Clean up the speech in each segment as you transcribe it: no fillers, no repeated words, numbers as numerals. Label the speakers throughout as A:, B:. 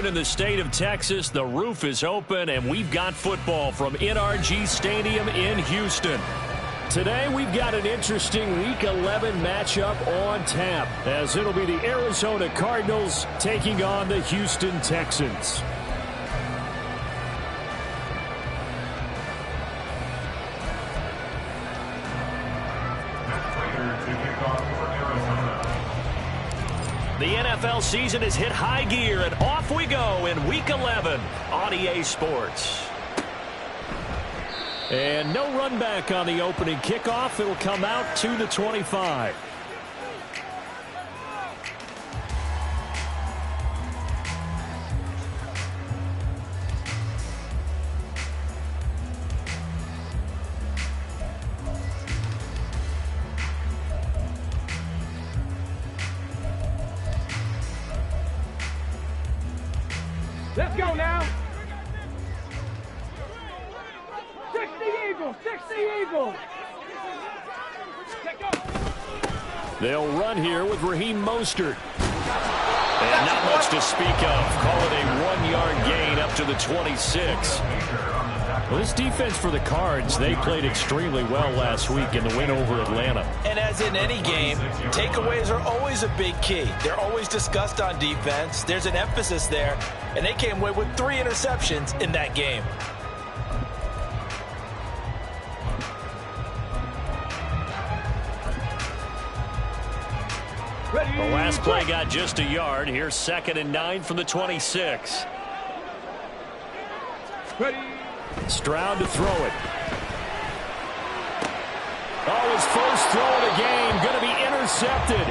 A: afternoon in the state of Texas. The roof is open, and we've got football from NRG Stadium in Houston. Today, we've got an interesting Week 11 matchup on tap, as it'll be the Arizona Cardinals taking on the Houston Texans. The NFL season has hit high gear, and off we go in Week 11 on EA Sports. And no run back on the opening kickoff. It'll come out to the 25.
B: Let's go now. 60 Eagles, 60 Eagles.
A: They'll run here with Raheem Mostert. And not much to speak of. Call it a 1-yard gain up to the 26. Well, this defense for the Cards, they played extremely well last week in the win over Atlanta.
C: And as in any game, takeaways are always a big key. They're always discussed on defense. There's an emphasis there, and they came away with 3 interceptions in that game.
A: The last play got just a yard. Here's 2nd and 9 from the 26.
B: Ready.
A: Stroud to throw it. Oh, his first throw of the game going to be intercepted.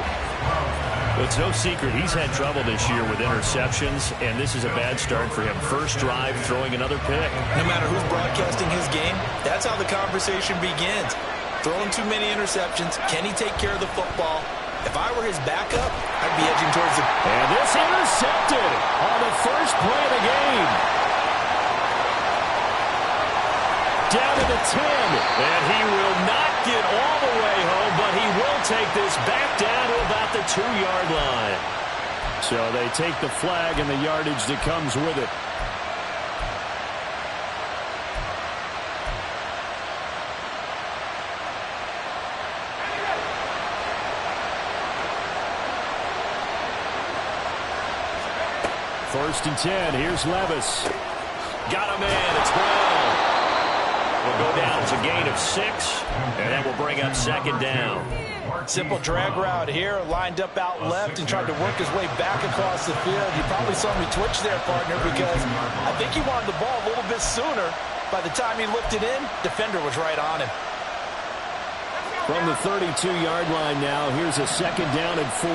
A: It's no secret he's had trouble this year with interceptions, and this is a bad start for him. First drive, throwing another pick.
C: No matter who's broadcasting his game, that's how the conversation begins. Throwing too many interceptions. Can he take care of the football? If I were his backup, I'd be edging towards the...
A: And this intercepted on the first play of the game. Down to the 10. And he will not get all the way home, but he will take this back down to about the 2-yard line. So they take the flag and the yardage that comes with it. First and 10. Here's Levis. Got him in. It's Brown. Will go down as a gain of 6, and that will bring up 2nd down.
C: Simple drag route here, lined up out left and tried to work his way back across the field. You probably saw me twitch there, partner, because I think he wanted the ball a little bit sooner. By the time he looked it in, defender was right on him.
A: From the 32-yard line now, here's a 2nd down and 4.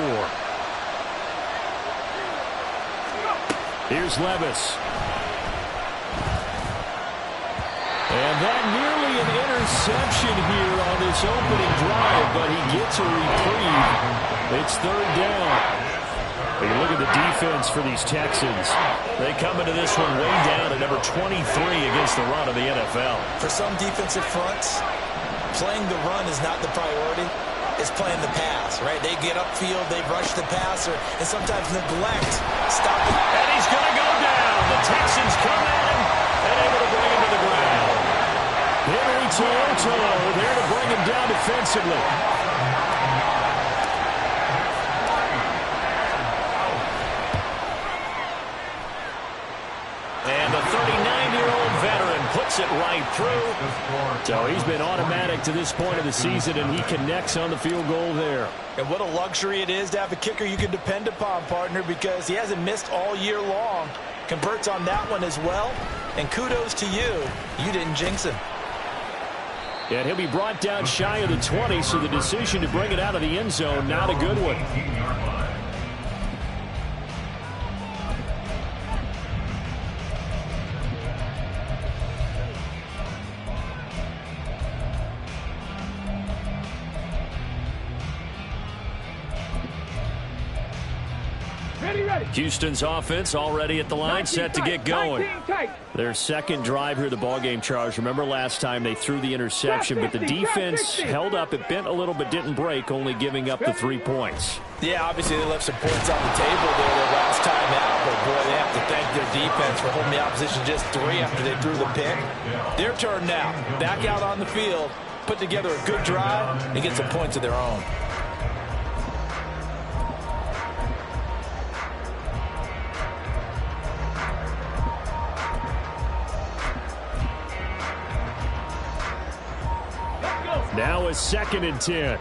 A: Here's Levis. And that nearly an interception here on this opening drive, but he gets a reprieve. It's 3rd down. You look at the defense for these Texans. They come into this one way down at number 23 against the run of the NFL.
C: For some defensive fronts, playing the run is not the priority. It's playing the pass, right? They get upfield, they rush the passer, and sometimes neglect stopping.
A: And he's going to go down. The Texans come in and able to bring him to the ground. Henry Toronto there to bring him down defensively. And the 39-year-old veteran puts it right through. So he's been automatic to this point of the season, and he connects on the field goal there.
C: And what a luxury it is to have a kicker you can depend upon, partner, because he hasn't missed all year long. Converts on that one as well. And kudos to you. You didn't jinx him.
A: And he'll be brought down shy of the 20, so the decision to bring it out of the end zone, not a good one. Houston's offense already at the line, set to get going. Their 2nd drive here, the ballgame, Charles. Remember last time they threw the interception, but the defense held up. It bent a little but didn't break, only giving up the 3 points.
C: Yeah, obviously they left some points on the table there their last time out, but boy, they have to thank defense for holding the opposition just 3 after they threw the pick. Their turn now. Back out on the field, put together a good drive, and get some points of their own.
A: Now a 2nd and 10.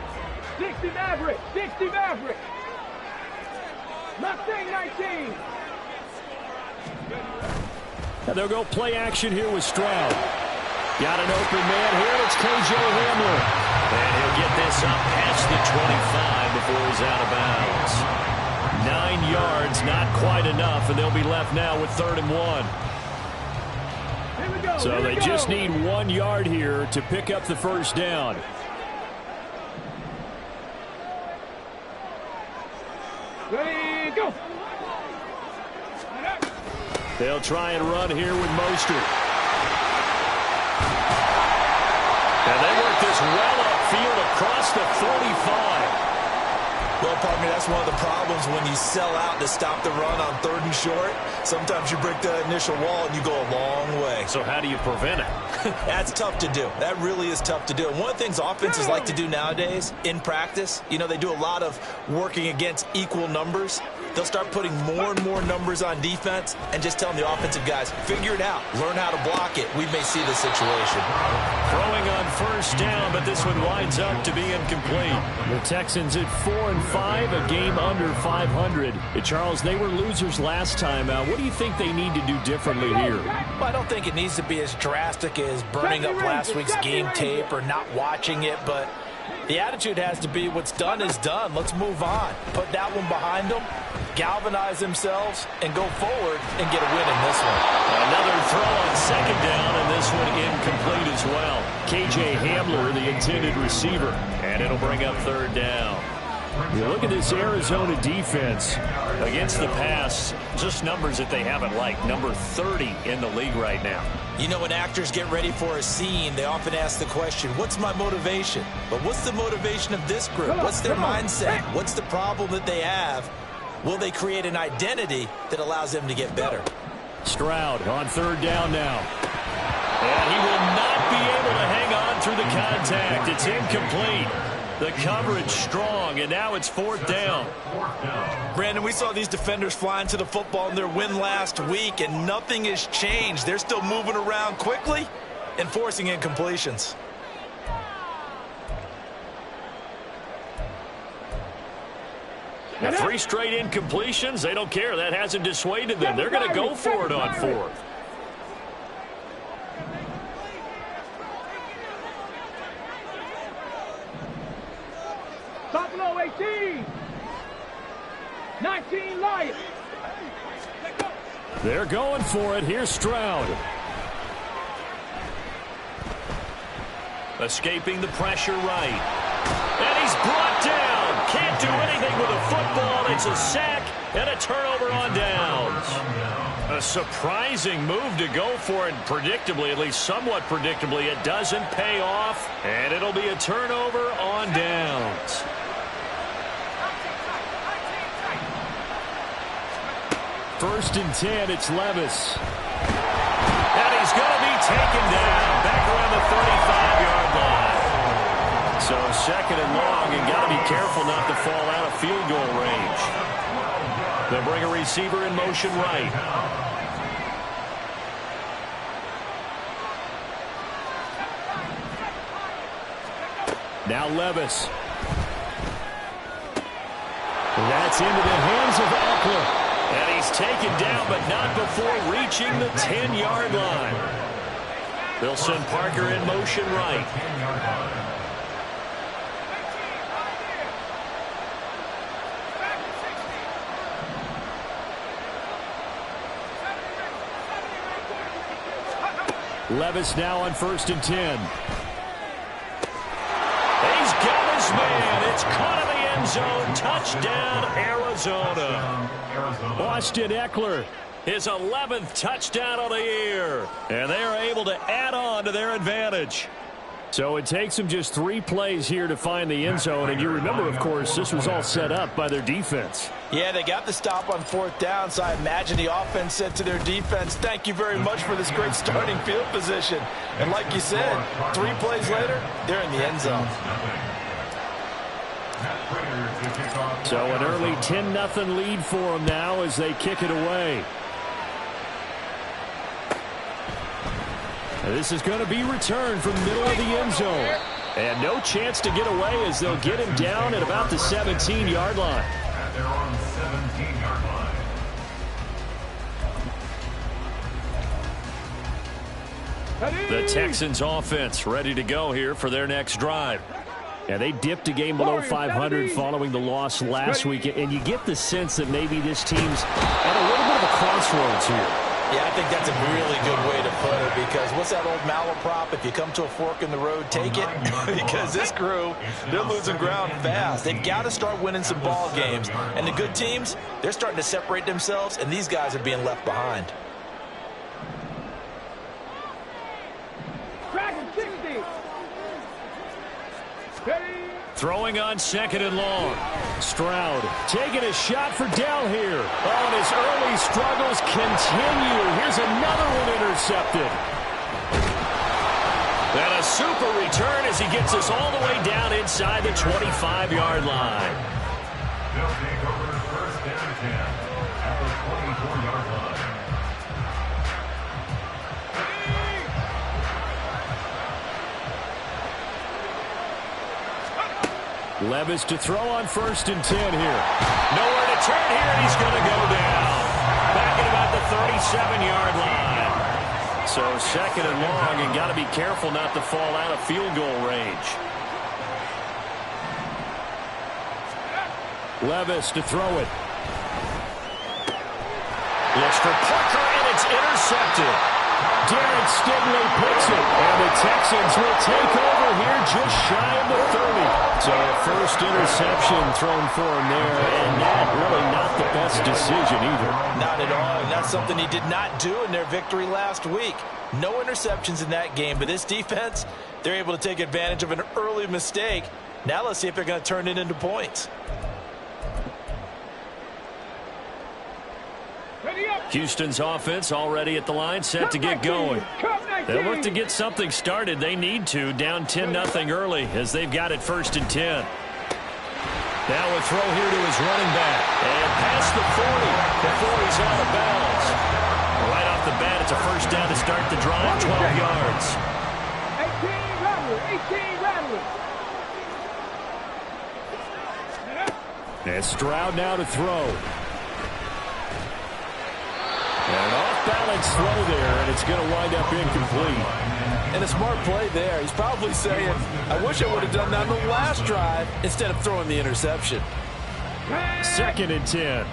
B: 60 Maverick. 60 Maverick. Mustang 19.
A: And they'll go play action here with Stroud. Got an open man here. It's K.J. Hamler. And he'll get this up past the 25 before he's out of bounds. 9 yards, not quite enough, and they'll be left now with 3rd and 1. So they just need 1 yard here to pick up the first down.
B: Ready, go.
A: They'll try and run here with Mostert. And they work this well upfield across the 45.
C: Well, partner, that's one of the problems when you sell out to stop the run on 3rd and short. Sometimes you break that initial wall and you go a long way.
A: So how do you prevent it?
C: That's tough to do. That really is tough to do. And one of the things offenses like to do nowadays in practice, you know, they do a lot of working against equal numbers. They'll start putting more and more numbers on defense and just telling the offensive guys, figure it out. Learn how to block it. We may see this situation.
A: Throwing on first down, but this one winds up to be incomplete. The Texans at 4-5, a game under 500. Charles, they were losers last time out. What do you think they need to do differently here?
C: Well, I don't think it needs to be as drastic as burning up last week's game tape or not watching it, but the attitude has to be what's done is done. Let's move on. Put that one behind them, galvanize themselves, and go forward and get a win in this one.
A: Another throw on 2nd down, and this one incomplete as well. K.J. Hamler, the intended receiver, and it'll bring up 3rd down. You look at this Arizona defense against the pass, just numbers that they haven't liked. Number 30 in the league right now.
C: You know, when actors get ready for a scene, they often ask the question, what's my motivation? But what's the motivation of this group? What's their mindset? What's the problem that they have? Will they create an identity that allows them to get better?
A: Stroud on 3rd down now. And he will not be able to hang on through the contact. It's incomplete. The coverage strong, and now it's 4th down.
C: Brandon, we saw these defenders flying to the football in their win last week, and nothing has changed. They're still moving around quickly and forcing incompletions.
A: Now 3 straight incompletions, they don't care. That hasn't dissuaded them. They're going to go for it on 4th.
B: Buffalo 18. 19 Lions.
A: They're going for it. Here's Stroud. Escaping the pressure right. And he's brought down. Can't do anything with a football. It's a sack and a turnover on downs. A surprising move to go for it. Predictably, at least somewhat predictably, it doesn't pay off. And it'll be a turnover on downs. First and 10, it's Levis. And he's going to be taken down back around the 35-yard line. So 2nd and long, and got to be careful not to fall out of field goal range. They'll bring a receiver in motion right. Now Levis. That's into the hands of Eckler. And he's taken down, but not before reaching the 10-yard line. They'll send Parker in motion right. Levis now on 1st and 10. He's got his man. It's caught in the end zone. Touchdown, Arizona. Austin Eckler, his 11th touchdown of the year. And they are able to add on to their advantage. So it takes them just 3 plays here to find the end zone. And you remember, of course, this was all set up by their defense.
C: Yeah, they got the stop on 4th down, so I imagine the offense said to their defense, thank you very much for this great starting field position. And like you said, 3 plays later, they're in the end zone.
A: So an early 10-0 lead for them now as they kick it away. And this is going to be returned from the middle of the end zone. And no chance to get away as they'll get him down at about the 17-yard line.
D: At their own 17-yard line.
A: The Texans offense ready to go here for their next drive. Yeah, they dipped a game below 500 following the loss last week, and you get the sense that maybe this team's at a little bit of a crossroads here.
C: Yeah, I think that's a really good way to put it, because what's that old malaprop? If you come to a fork in the road, take it. Because this crew, they're losing ground fast. They've got to start winning some ball games. And the good teams, they're starting to separate themselves, and these guys are being left behind.
A: Throwing on 2nd and long. Stroud taking a shot for Dell here. Oh, and his early struggles continue. Here's another one intercepted. And a super return as he gets us all the way down inside the 25-yard line.
D: They'll take over 1st and 10 at the 24-yard line.
A: Levis to throw on 1st and 10 here. Nowhere to turn here, and he's going to go down. Back at about the 37-yard line. So 2nd and long, and got to be careful not to fall out of field goal range. Levis to throw it. Looks for Parker, and it's intercepted. Darren Stingley picks it, and the Texans will take over here just shy of the 30. So a first interception thrown for him there, and that really not the best decision either.
C: Not at all, and that's something he did not do in their victory last week. No interceptions in that game, but this defense, they're able to take advantage of an early mistake. Now let's see if they're going to turn it into points.
A: Houston's offense already at the line, set to get going. They'll look to get something started. They need to, down 10-0 early as they've got it 1st and 10. Now a throw here to his running back. And past the 40 before he's out of bounds. Right off the bat, it's a 1st down to start the drive, 12 yards.
B: 18 Rattler.
A: And Stroud now to throw. And an off-balance throw there, and it's going to wind up incomplete.
C: And a smart play there. He's probably saying, I wish I would have done that on the last drive instead of throwing the interception.
A: 2nd and 10.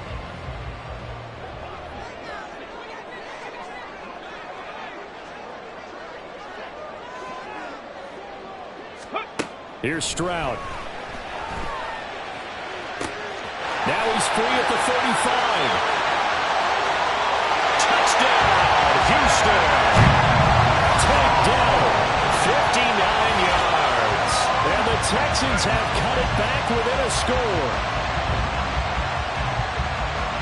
A: Here's Stroud. Now he's free at the 35. Houston, take down 59 yards. And the Texans have cut it back within a score.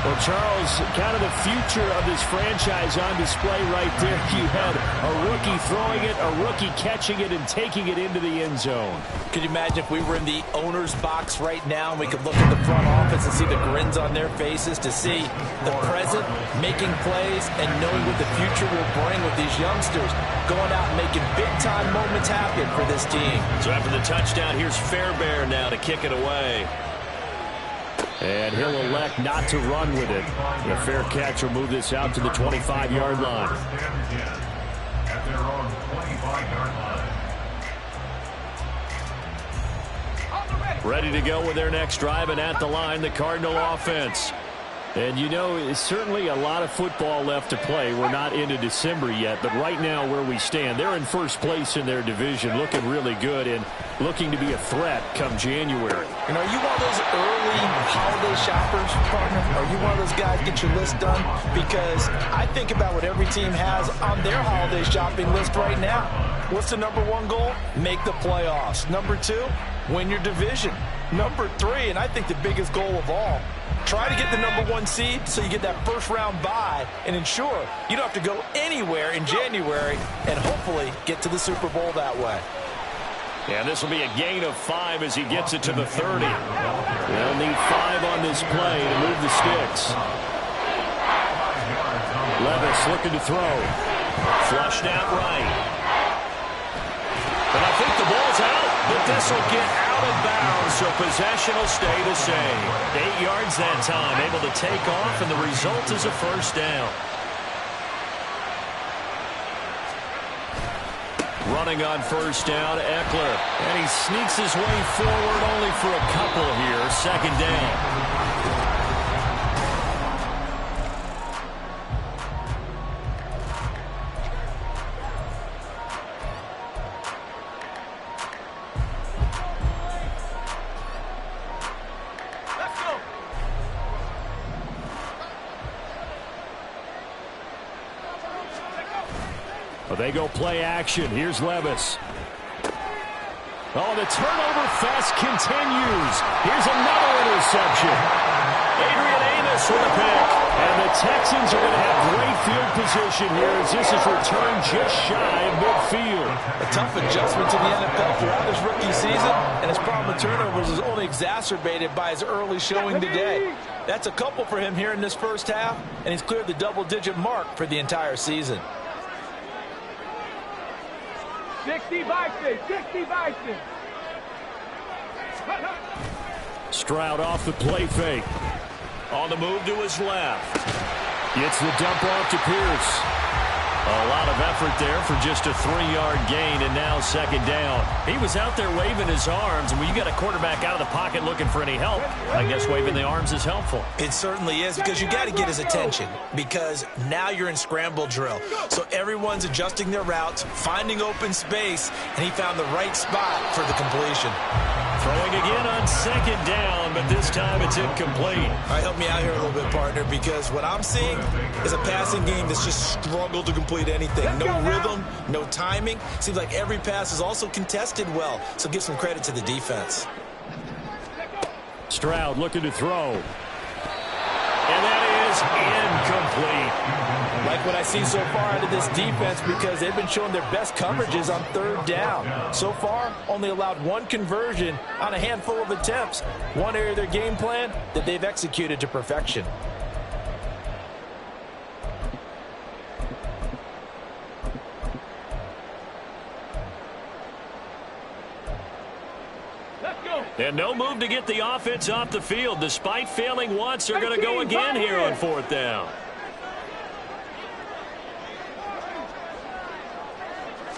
A: Well, Charles, kind of the future of this franchise on display right there. You had a rookie throwing it, a rookie catching it, and taking it into the end zone.
C: Could you imagine if we were in the owner's box right now and we could look at the front office and see the grins on their faces, to see the present making plays and knowing what the future will bring with these youngsters going out and making big-time moments happen for this team.
A: So after the touchdown, here's Fairbairn now to kick it away. And he'll elect not to run with it. The fair catch will move this out to the 25-yard line.
D: At their own 25-yard line.
A: Ready to go with their next drive, and at the line, the Cardinal offense. And, you know, it's certainly a lot of football left to play. We're not into December yet, but right now where we stand, they're in 1st place in their division, looking really good and looking to be a threat come January.
C: And are you one of those early holiday shoppers, partner? Are you one of those guys get your list done? Because I think about what every team has on their holiday shopping list right now. What's the number one goal? Make the playoffs. Number 2, win your division. Number 3, and I think the biggest goal of all, try to get the number 1 seed so you get that first-round bye and ensure you don't have to go anywhere in January and hopefully get to the Super Bowl that way.
A: And this will be a gain of 5 as he gets it to the 30. They'll need 5 on this play to move the sticks. Levis looking to throw. Flushed out right. But I think the ball's out, but this will get out of bounds, so possession will stay the same. 8 yards that time, able to take off, and the result is a first down. Running on first down, Eckler. And he sneaks his way forward only for a couple here. Second down. Well, they go play action. Here's Levis. Oh, the turnover fest continues. Here's another interception. Adrian Amos with a pick. And the Texans are going to have great field position here as this is returned just shy of midfield.
C: A tough adjustment to the NFL throughout his rookie season, and his problem with turnovers is only exacerbated by his early showing today. That's a couple for him here in this first half, and he's cleared the double-digit mark for the entire season.
B: 60 Vikings, 60 Vikings.
A: Stroud off the play fake. On the move to his left. Gets the dump off to Pierce. A lot of effort there for just a 3-yard gain, and now second down. He was out there waving his arms, and when you got a quarterback out of the pocket looking for any help, I guess waving the arms is helpful.
C: It certainly is, because you got to get his attention, because now you're in scramble drill. So everyone's adjusting their routes, finding open space, and he found the right spot for the completion.
A: Throwing again on second down, but this time it's incomplete.
C: All right, help me out here a little bit, partner, because what I'm seeing is a passing game that's just struggled to complete anything. No rhythm, no timing. Seems like every pass is also contested well, so give some credit to the defense.
A: Stroud looking to throw. And that is incomplete.
C: Like what I see so far out of this defense, because they've been showing their best coverages on third down. So far, only allowed 1 conversion on a handful of attempts. One area of their game plan that they've executed to perfection.
A: And no move to get the offense off the field. Despite failing once, they're going to go again here on fourth down.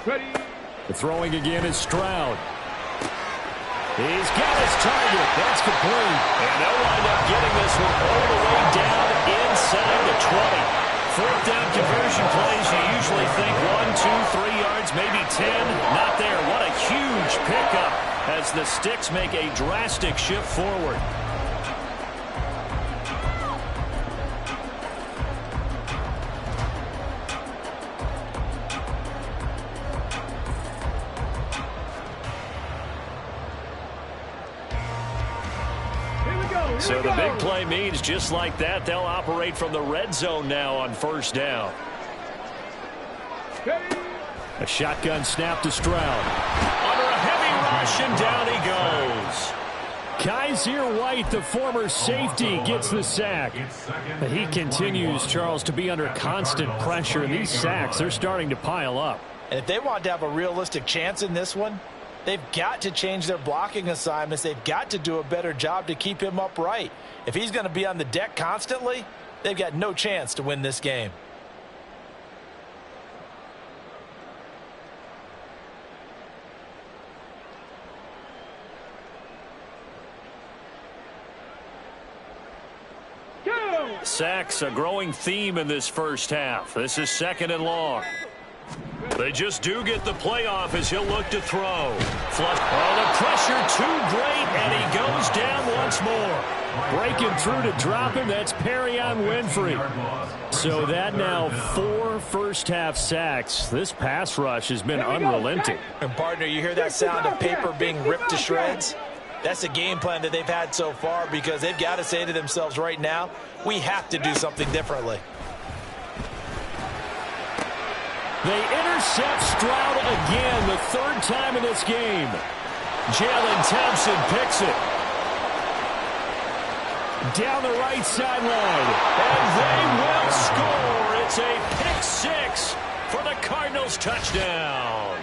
B: Ready.
A: The throwing again is Stroud. He's got his target. That's complete. And they'll wind up getting this one all the way down inside the 20. Fourth down conversion plays, you usually think 1, 2, 3 yards, maybe 10. Not there. What a huge pickup as the sticks make a drastic shift forward. So the big play means just like that, they'll operate from the red zone now on first down. A shotgun snap to Stroud. Under a heavy rush, and down he goes. Kaiser White, the former safety, gets the sack. But he continues, Charles, to be under constant pressure. And these sacks, they're starting to pile up.
C: And if they want to have a realistic chance in this one, they've got to change their blocking assignments. They've got to do a better job to keep him upright. If he's going to be on the deck constantly, they've got no chance to win this game.
A: Sacks, a growing theme in this first half. This is second and long. They just do get the playoff as he'll look to throw. Flush. Oh, the pressure too great, and he goes down once more. Breaking through to drop him, that's Perrion Winfrey. So that now 4 first-half sacks. This pass rush has been unrelenting.
C: And, partner, you hear that sound of paper being ripped to shreds? That's the game plan that they've had so far because they've got to say to themselves right now, we have to do something differently.
A: They intercept Stroud again, the 3rd time in this game. Jalen Thompson picks it. Down the right sideline, and they will score. It's a pick 6 for the Cardinals touchdown.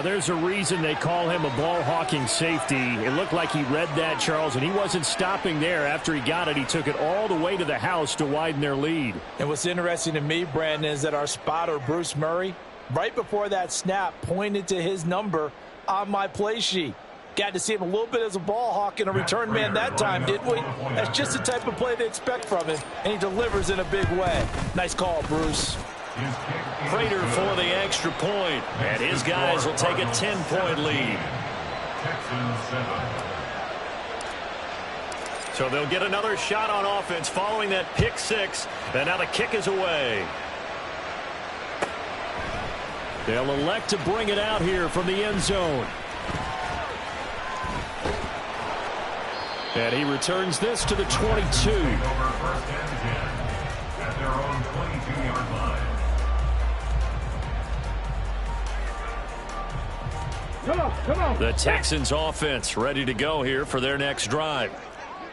A: There's a reason they call him a ball-hawking safety. It looked like he read that, Charles, and he wasn't stopping there. After he got it, he took it all the way to the house to widen their lead.
C: And what's interesting to me, Brandon, is that our spotter, Bruce Murray, right before that snap, pointed to his number on my play sheet. Got to see him a little bit as a ball hawk and a return man that time, didn't we? That's just the type of play they expect from him, and he delivers in a big way. Nice call, Bruce.
A: Prater for the extra point, and his guys will take a 10-point lead. So they'll get another shot on offense following that pick 6, and now the kick is away. They'll elect to bring it out here from the end zone. And he returns this to the 22.
D: At their own 22-yard line.
B: Come on.
A: The Texans offense ready to go here for their next drive.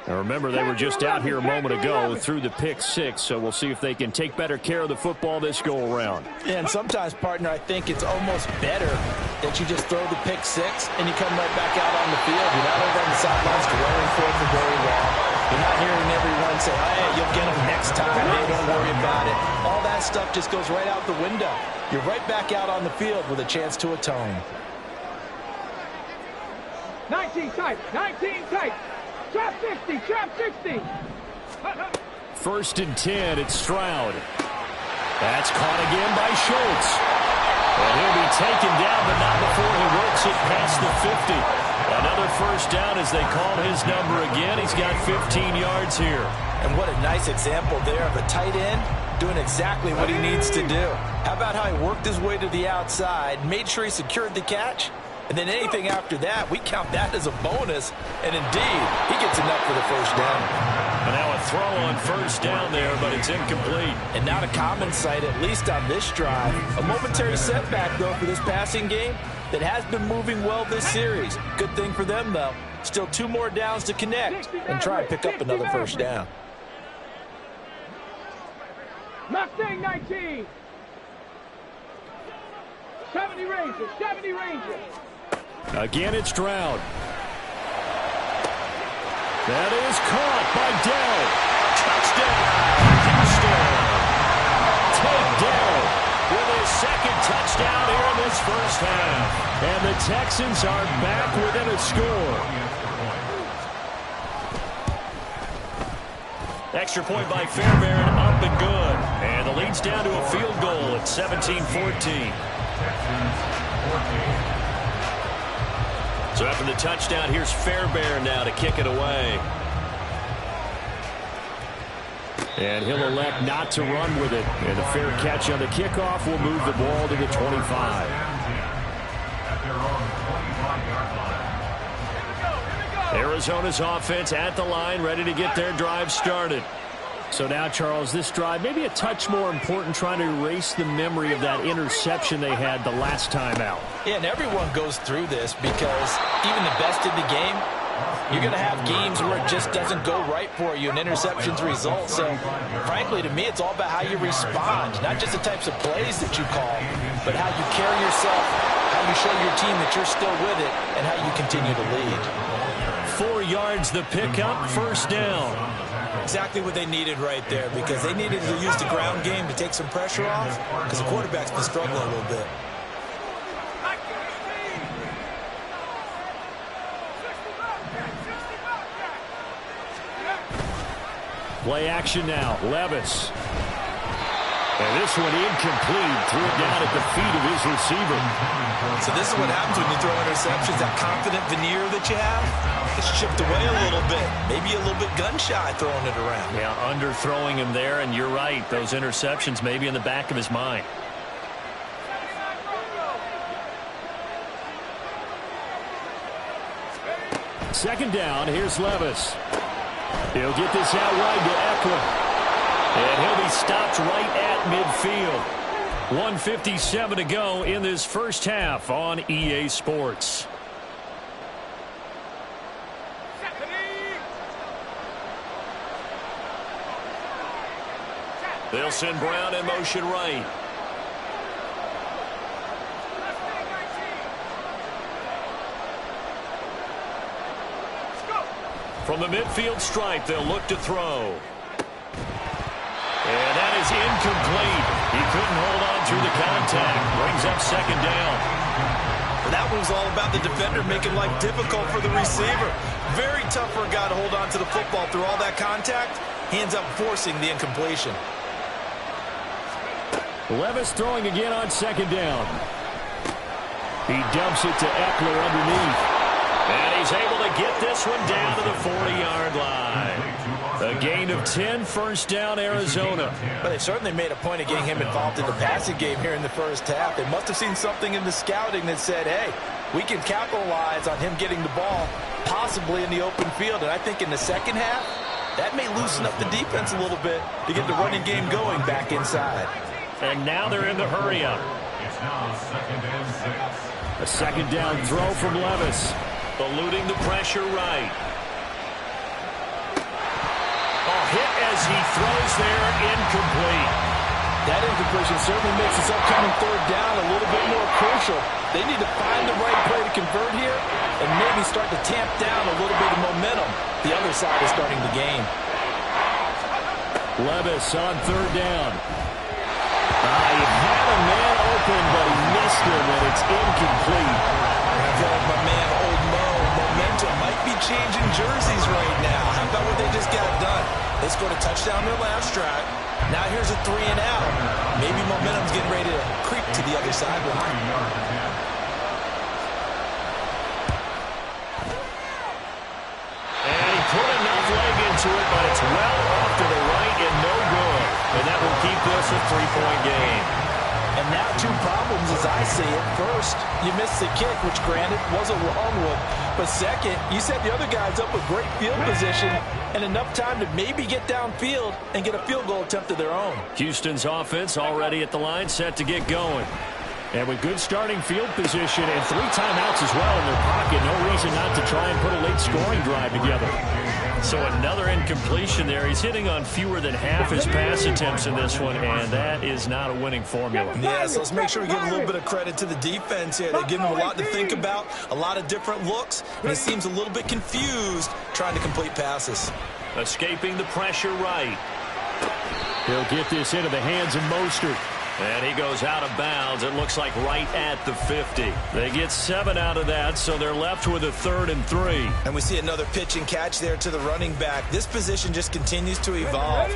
A: Now remember, they were just out here a moment ago through the pick 6, so we'll see if they can take better care of the football this go-around.
C: Yeah, and sometimes, partner, I think it's almost better that you just throw the pick 6 and you come right back out on the field. You're not over on the sidelines dwelling for it for very long. You're not hearing everyone say, oh, hey, you'll get them next time. Hey, don't worry about it. All that stuff just goes right out the window. You're right back out on the field with a chance to atone.
B: 19 tight. Trap 60.
A: 1st and 10, it's Stroud. That's caught again by Schultz. And he'll be taken down, but not before he works it past the 50. Another first down as they call his number again. He's got 15 yards here.
C: And what a nice example there of a tight end doing exactly what he needs to do. How about how he worked his way to the outside, made sure he secured the catch, and then anything after that, we count that as a bonus. And indeed, he gets enough for the first down.
A: And now a throw on first down there, but it's incomplete.
C: And not a common sight, at least on this drive. A momentary setback, though, for this passing game that has been moving well this series. Good thing for them, though. Still 2 more downs to connect and try and pick up another first down.
B: Mustang 19. 70 Rangers.
A: Again, it's Stroud. That is caught by Dell. Touchdown, Houston. Ted Dell with his 2nd touchdown here in this first half. And the Texans are back within a score. Extra point by Fairbairn, up and good. And the lead's down to a field goal at 17-14. So after the touchdown, here's Fairbairn now to kick it away. And he'll elect not to run with it. And a fair catch on the kickoff will move the ball to the 25. Arizona's offense at the line, ready to get their drive started. So now, Charles, this drive maybe a touch more important, trying to erase the memory of that interception they had the last time out.
C: Yeah, and everyone goes through this because even the best in the game, you're going to have games where it just doesn't go right for you and interceptions result. So, frankly, to me, it's all about how you respond, not just the types of plays that you call, but how you carry yourself, how you show your team that you're still with it, and how you continue to lead.
A: 4 yards the pickup, first down.
C: Exactly what they needed right there, because they needed to use the ground game to take some pressure off, because the quarterback's been struggling a little bit.
A: Play action now. Levis. And this one incomplete. Threw it down at the feet of his receiver.
C: So this is what happens when you throw interceptions. That confident veneer that you have, it's chipped away a little bit. Maybe a little bit gun-shy throwing it around.
A: Yeah, underthrowing him there, and you're right. Those interceptions may be in the back of his mind. Second down, here's Levis. He'll get this out wide to Eckler. And he'll be stopped right at midfield. 1:57 to go in this first half on EA Sports. They'll send Brown in motion right. From the midfield stripe, they'll look to throw. And that is incomplete. He couldn't hold on through the contact. Brings up second down.
C: That was all about the defender making life difficult for the receiver. Very tough for a guy to hold on to the football through all that contact. He ends up forcing the incompletion.
A: Levis throwing again on second down. He dumps it to Eckler underneath. And he's able to get this one down to the 40-yard line. A gain of 10, first down, Arizona.
C: But they certainly made a point of getting him involved in the passing game here in the first half. They must have seen something in the scouting that said, hey, we can capitalize on him getting the ball, possibly in the open field. And I think in the second half, that may loosen up the defense a little bit to get the running game going back inside.
A: And now they're in the hurry-up.
D: It's now second and 6.
A: A second down throw from Levis. Eluding the pressure right. Hit as he throws there, incomplete.
C: That incompletion certainly makes this upcoming third down a little bit more crucial. They need to find the right play to convert here and maybe start to tamp down a little bit of momentum. The other side is starting the game.
A: Levis on third down. He had a man open, but he missed him, and it's incomplete.
C: I feel like my man, Old Mo, momentum might be changing jerseys right now. How about what they just got done? They scored a touchdown their last drive. Now here's a 3 and out. Maybe momentum's getting ready to creep to the other sideline.
A: And he put enough leg into it, but it's well off to the right and no good. And that will keep this a 3-point game.
C: And now two problems as I see it. First, you missed the kick, which granted was a long one. But second, you set the other guys up with great field position and enough time to maybe get downfield and get a field goal attempt of their own.
A: Houston's offense already at the line, set to get going. And with good starting field position and 3 timeouts as well in their pocket, no reason not to try and put a late scoring drive together. So another incompletion there. He's hitting on fewer than half his pass attempts in this one, and that is not a winning formula.
C: Yeah, so let's make sure we give a little bit of credit to the defense here. They're giving him a lot to think about, a lot of different looks, and he seems a little bit confused trying to complete passes.
A: Escaping the pressure right. He'll get this into the hands of Mostert. And he goes out of bounds, it looks like right at the 50. They get 7 out of that, so they're left with a 3rd and 3.
C: And we see another pitch and catch there to the running back. This position just continues to evolve.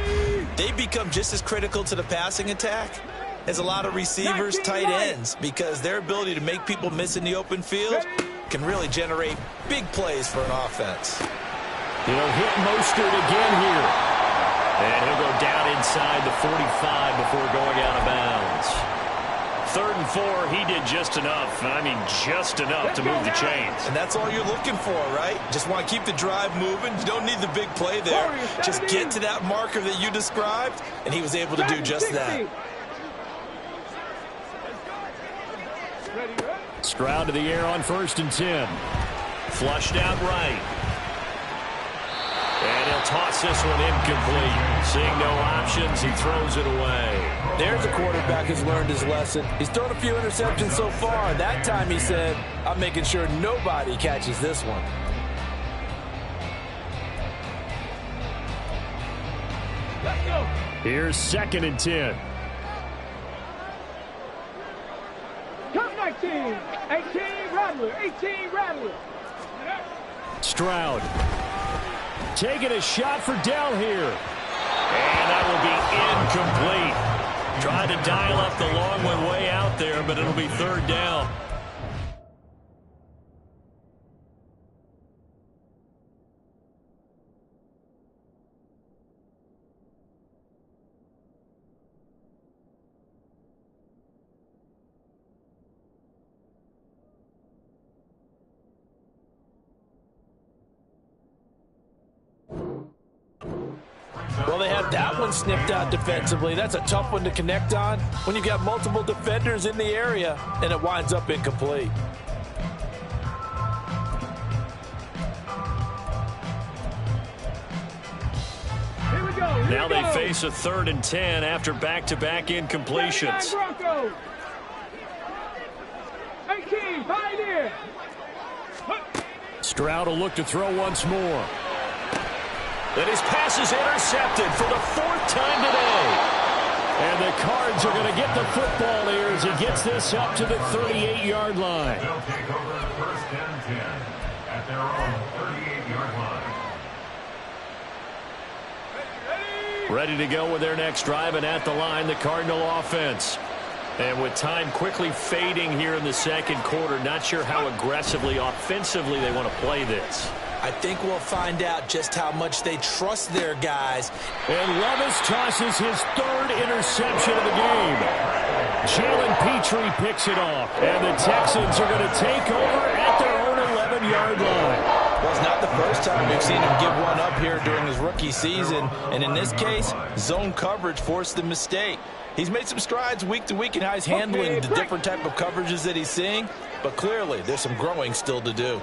C: They become just as critical to the passing attack as a lot of receivers, tight ends, because their ability to make people miss in the open field can really generate big plays for an offense.
A: He'll hit Mostert again here. And he'll go down inside the 45 before going out of bounds. 3rd and 4, he did just enough. I mean, just enough to move the chains.
C: And that's all you're looking for, right? Just want to keep the drive moving. You don't need the big play there. Just get to that marker that you described, and he was able to do just that.
A: Stroud to the air on 1st and 10. Flushed out right. And he'll toss this one incomplete. Seeing no options, he throws it away.
C: There's a quarterback who's learned his lesson. He's thrown a few interceptions so far. That time he said, I'm making sure nobody catches this one.
B: Let's go.
A: Here's 2nd and 10.
B: Come 19. 18 Rattler. 18 Rattler.
A: Stroud taking a shot for Dell here. And that will be incomplete. Tried to dial up the long one way out there, but it'll be third down.
C: Well, they have that one snipped out defensively. That's a tough one to connect on when you got multiple defenders in the area, and it winds up incomplete.
B: Here we go. Here
A: Now
B: we
A: they
B: go.
A: face a 3rd and 10 after back-to-back incompletions.
B: Broncos. 18, Pioneer.
A: Stroud will look to throw once more. And his pass is intercepted for the 4th time today. And the Cards are going to get the football here as he gets this up to the 38-yard line.
D: They'll take over 1st and 10 at their own 38-yard line.
A: Ready to go with their next drive, and at the line, the Cardinal offense. And with time quickly fading here in the second quarter, not sure how aggressively, offensively they want to play this.
C: I think we'll find out just how much they trust their guys.
A: And Levis tosses his 3rd interception of the game. Jalen Petrie picks it off. And the Texans are going to take over at their own 11-yard line.
C: Well, it's not the first time we've seen him give one up here during his rookie season. And in this case, zone coverage forced the mistake. He's made some strides week to week in how he's handling the different type of coverages that he's seeing. But clearly, there's some growing still to do.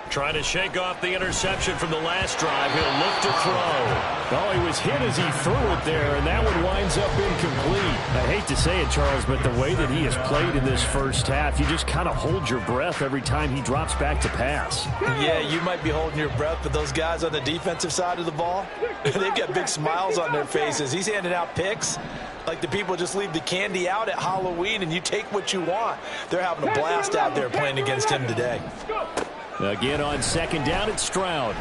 A: Trying to shake off the interception from the last drive. He'll look to throw. Oh, he was hit as he threw it there, and that one winds up incomplete. I hate to say it, Charles, but the way that he has played in this first half, you just kind of hold your breath every time he drops back to pass.
C: Yeah, you might be holding your breath, but those guys on the defensive side of the ball, they've got big smiles on their faces. He's handing out picks like the people just leave the candy out at Halloween, and you take what you want. They're having a blast out there playing against him today.
A: Again on 2nd down, it's Stroud.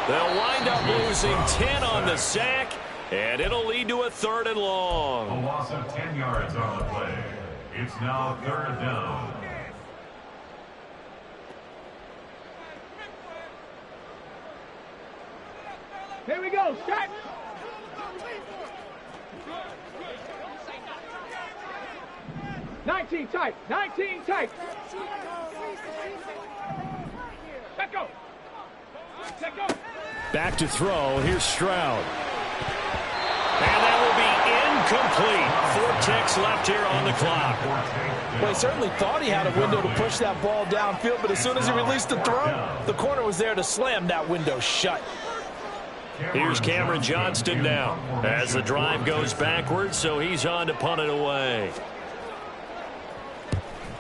A: They'll wind up losing 10 on the sack, and it'll lead to a 3rd and long.
D: A loss of 10 yards on the play. It's now 3rd down.
B: Here we go. Shot. Nineteen tight. 19 tight. Let go. Let go.
A: Back to throw. Here's Stroud. And that will be incomplete. 4 ticks left here on the clock.
C: Well, he certainly thought he had a window to push that ball downfield, but as soon as he released the throw, the corner was there to slam that window shut.
A: Here's Cameron Johnston now as the drive goes backwards, so he's on to punt it away.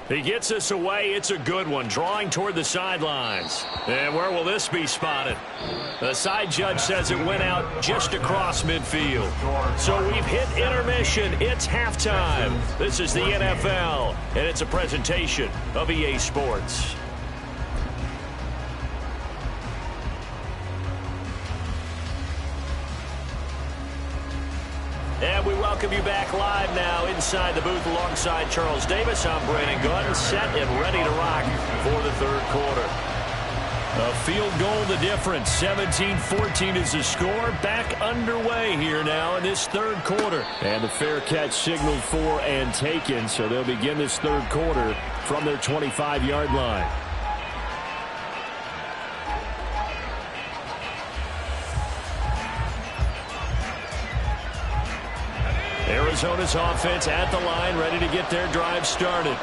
A: He gets this away. It's a good one, drawing toward the sidelines. And where will this be spotted? The side judge says it went out just across midfield. So we've hit intermission. It's halftime. This is the NFL, and it's a presentation of EA Sports. And we welcome you back live now inside the booth alongside Charles Davis. I'm Brandon Gunn, set and ready to rock for the 3rd quarter. A field goal the difference. 17-14 is the score. Back underway here now in this 3rd quarter. And the fair catch signaled for and taken, so they'll begin this 3rd quarter from their 25-yard line. Arizona's offense at the line, ready to get their drive started.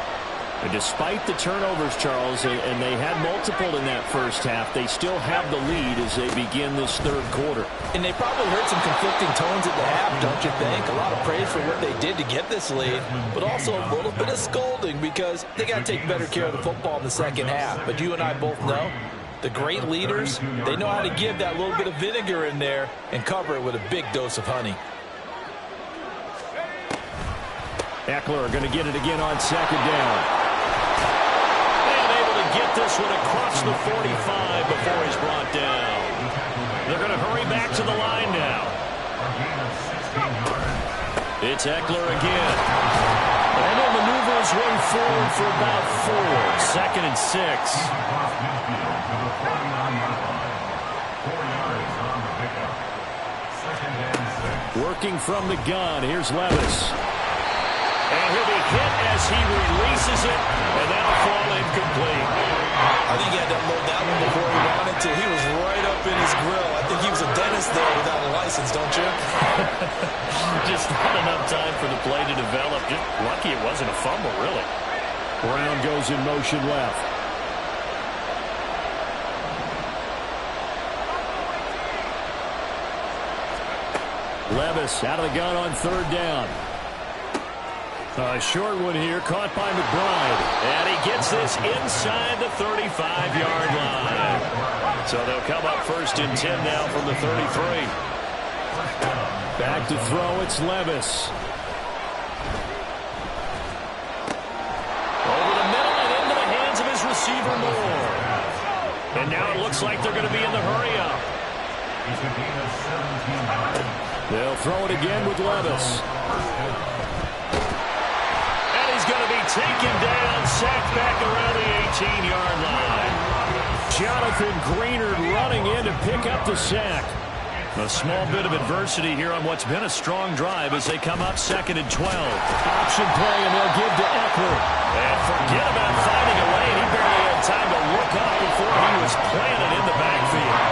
A: And despite the turnovers, Charles, and they had multiple in that first half, they still have the lead as they begin this 3rd quarter.
C: And they probably heard some conflicting tones at the half, don't you think? A lot of praise for what they did to get this lead, but also a little bit of scolding because they got to take better care of the football in the second half. But you and I both know the great leaders, they know how to give that little bit of vinegar in there and cover it with a big dose of honey.
A: Eckler going to get it again on 2nd down. And able to get this one across the 45 before he's brought down. They're going to hurry back to the line now. It's Eckler again. And he'll maneuver his way forward for about 4. 2nd and 6. Working from the gun, here's Levis. And he'll be hit as he releases it, and that'll fall incomplete.
C: I think he had to unload that one before he wanted to. He was right up in his grill. I think he was a dentist there without a license, don't you?
A: Just not enough time for the play to develop. Just lucky it wasn't a fumble, really. Brown goes in motion left. Levis out of the gun on 3rd down. A short one here, caught by McBride. And he gets this inside the 35-yard line. So they'll come up 1st and 10 now from the 33. Back to throw, it's Levis. Over the middle and into the hands of his receiver Moore. And now it looks like they're going to be in the hurry-up. They'll throw it again with Levis. Going to be taken down, sacked back around the 18-yard line. Jonathan Greenard running in to pick up the sack. A small bit of adversity here on what's been a strong drive as they come up 2nd and 12. Option play, and they'll give to Eckler. And forget about finding a lane. He barely had time to look up before he was planted in the backfield.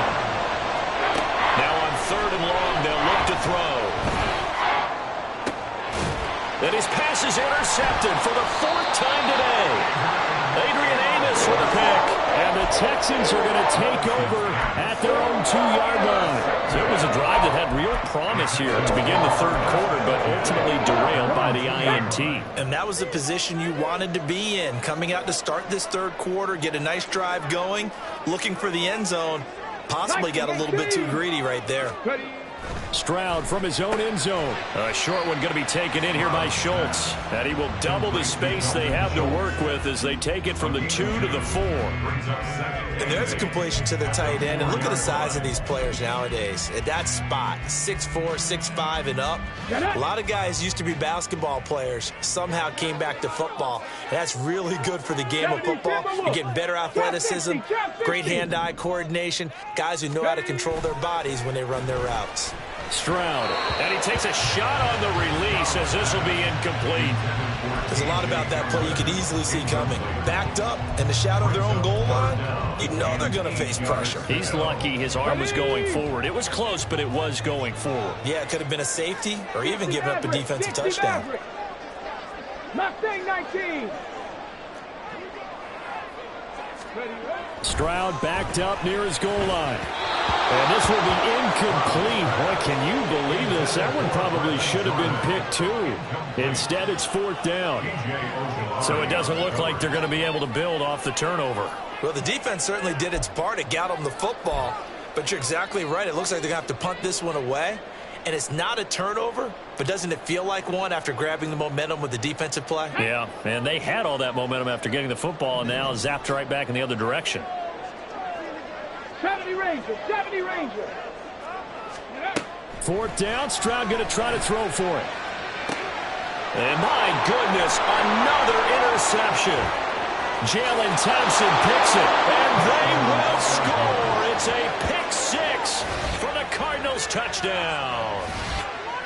A: Now on 3rd and long, they'll look to throw. And his pass is intercepted for the 4th time today. Adrian Amos with a pick. And the Texans are going to take over at their own 2-yard line. So it was a drive that had real promise here to begin the 3rd quarter, but ultimately derailed by the INT.
C: And that was the position you wanted to be in. Coming out to start this 3rd quarter, get a nice drive going, looking for the end zone. Possibly got a little bit too greedy right there.
A: Stroud from his own end zone. A short one going to be taken in here by Schultz. And he will double the space they have to work with as they take it from the 2 to the 4.
C: And there's a completion to the tight end. And look at the size of these players nowadays. At that spot, 6'4", 6'5", and up. A lot of guys used to be basketball players. Somehow came back to football. And that's really good for the game of football. You get better athleticism, great hand-eye coordination, guys who know how to control their bodies when they run their routes.
A: Stroud, and he takes a shot on the release as this will be incomplete.
C: There's a lot about that play you could easily see coming. Backed up in the shadow of their own goal line, you know they're going to face pressure.
A: He's lucky his arm was going forward. It was close, but it was going forward.
C: Yeah, it could have been a safety or even given up a defensive touchdown.
B: Mustang 19.
A: Stroud backed up near his goal line. And this will be incomplete. Boy, can you believe this? That one probably should have been picked too. Instead, it's 4th down. So it doesn't look like they're going to be able to build off the turnover.
C: Well, the defense certainly did its part. It got them the football. But you're exactly right. It looks like they're going to have to punt this one away. And it's not a turnover, but doesn't it feel like one after grabbing the momentum with the defensive play?
A: Yeah, and they had all that momentum after getting the football and now zapped right back in the other direction.
B: 70 Ranger, 70 Ranger.
A: 4th down, Stroud going to try to throw for it. And my goodness, another interception. Jalen Thompson picks it, and they will score. It's a pick 6 for the Cardinals touchdown.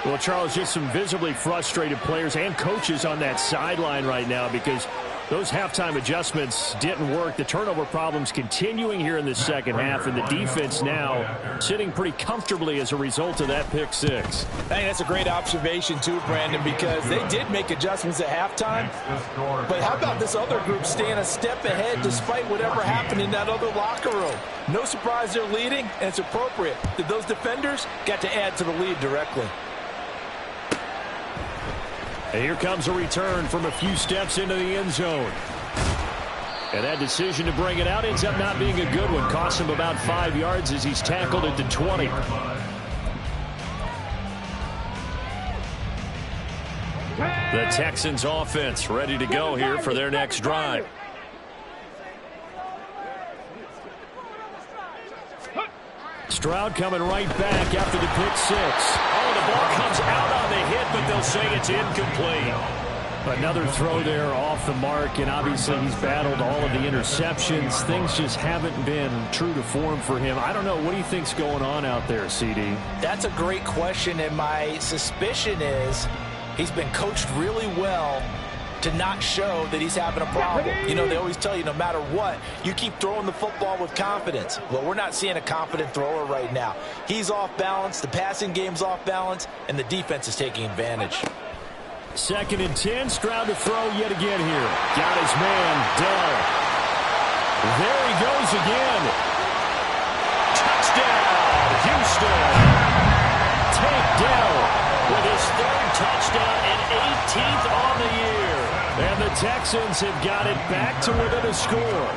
A: Well, Charles, just some visibly frustrated players and coaches on that sideline right now because those halftime adjustments didn't work. The turnover problems continuing here in the second half, and the defense now sitting pretty comfortably as a result of that pick 6.
E: I think that's a great observation too, Brandon, because they did make adjustments at halftime. But how about this other group staying a step ahead despite whatever happened in that other locker room? No surprise they're leading, and it's appropriate that those defenders got to add to the lead directly.
A: And here comes a return from a few steps into the end zone. And that decision to bring it out ends up not being a good one. Costs him about 5 yards as he's tackled at the 20. The Texans offense ready to go here for their next drive. Stroud coming right back after the pick 6. Oh, comes out on the hit, but they'll say it's incomplete. Another throw there off the mark, and obviously he's battled all of the interceptions. Things just haven't been true to form for him. I don't know. What do you think's going on out there, CD?
C: That's a great question, and my suspicion is he's been coached really well to not show that he's having a problem. You know, they always tell you no matter what, you keep throwing the football with confidence. Well, we're not seeing a confident thrower right now. He's off balance, the passing game's off balance, and the defense is taking advantage.
A: 2nd and 10, Stroud to throw yet again here. Got his man, Dell. There he goes again. Touchdown, Houston. Take Dell with his 3rd touchdown and 18th on the year. And the Texans have got it back to within a score.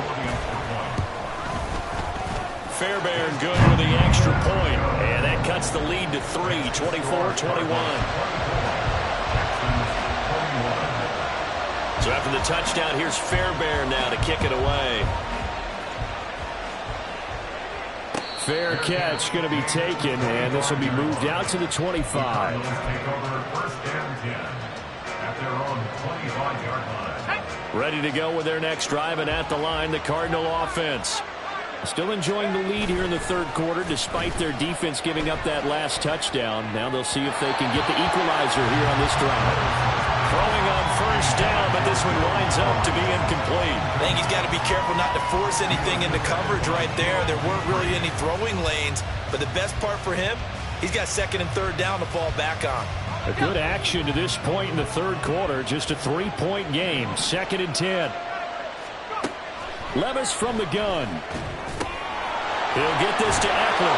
A: Fairbairn good with the extra point. And that cuts the lead to 3, 24-21. So after the touchdown, here's Fairbairn now to kick it away. Fair catch going to be taken, and this will be moved out to the 25. Ready to go with their next drive, and at the line, the Cardinal offense. Still enjoying the lead here in the 3rd quarter, despite their defense giving up that last touchdown. Now they'll see if they can get the equalizer here on this drive. Throwing on 1st down, but this one winds up to be incomplete.
C: I think he's got to be careful not to force anything into coverage right there. There weren't really any throwing lanes, but the best part for him, he's got 2nd and 3rd down to fall back on.
A: A good action to this point in the 3rd quarter. Just a 3-point game. 2nd and 10. Levis from the gun. He'll get this to Eckler.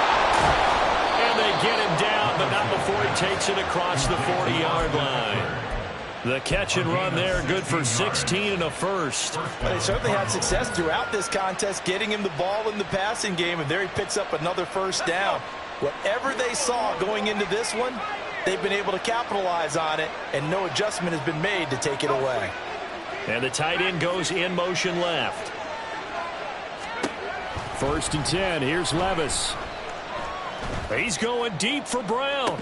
A: And they get him down, but not before he takes it across the 40-yard line. The catch and run there, good for 16 and a first.
C: But they certainly had success throughout this contest, getting him the ball in the passing game, and there he picks up another 1st down. Whatever they saw going into this one, they've been able to capitalize on it, and no adjustment has been made to take it away.
A: And the tight end goes in motion left. 1st and 10, here's Levis. He's going deep for Brown.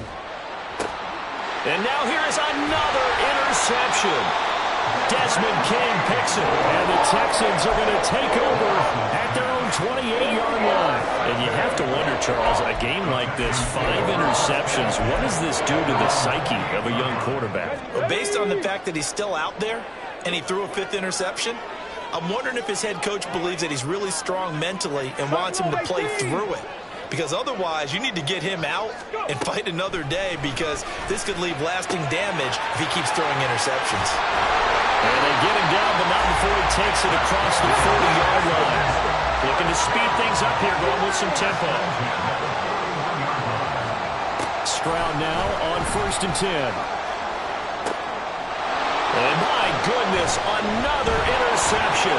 A: And now here is another interception. Desmond King picks it. And the Texans are going to take over at their own 28-yard line. And you have to wonder, Charles, a game like this, 5 interceptions, what does this do to the psyche of a young quarterback?
C: Well, based on the fact that he's still out there and he threw a 5th interception, I'm wondering if his head coach believes that he's really strong mentally and wants him to play through it. Because otherwise, you need to get him out and fight another day, because this could leave lasting damage if he keeps throwing interceptions.
A: And they get him down, but not before he takes it across the 40-yard line. Looking to speed things up here, going with some tempo. Stroud now on 1st and 10. And my goodness, another interception.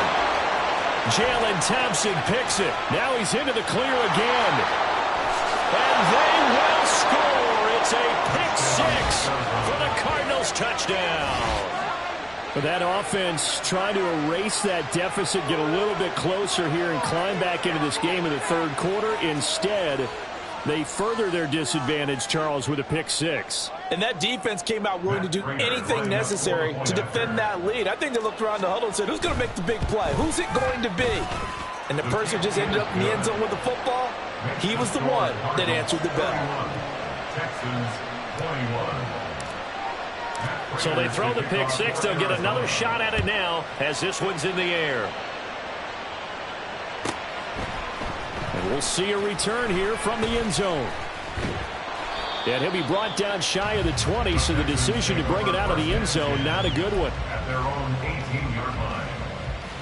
A: Jalen Thompson picks it. Now he's into the clear again. And they will score. It's a pick 6 for the Cardinals touchdown. But that offense trying to erase that deficit, get a little bit closer here and climb back into this game in the 3rd quarter. Instead, they further their disadvantage, Charles, with a pick 6.
E: And that defense came out willing to do anything necessary to defend that lead. I think they looked around the huddle and said, who's going to make the big play? Who's it going to be? And the person who just ended up in the end zone with the football, he was the one that answered the bell.
D: Texans 21.
A: So they throw the pick 6. They'll get another shot at it now as this one's in the air. And we'll see a return here from the end zone. And he'll be brought down shy of the 20, so the decision to bring it out of the end zone, not a good one.
D: At their own 18-yard line.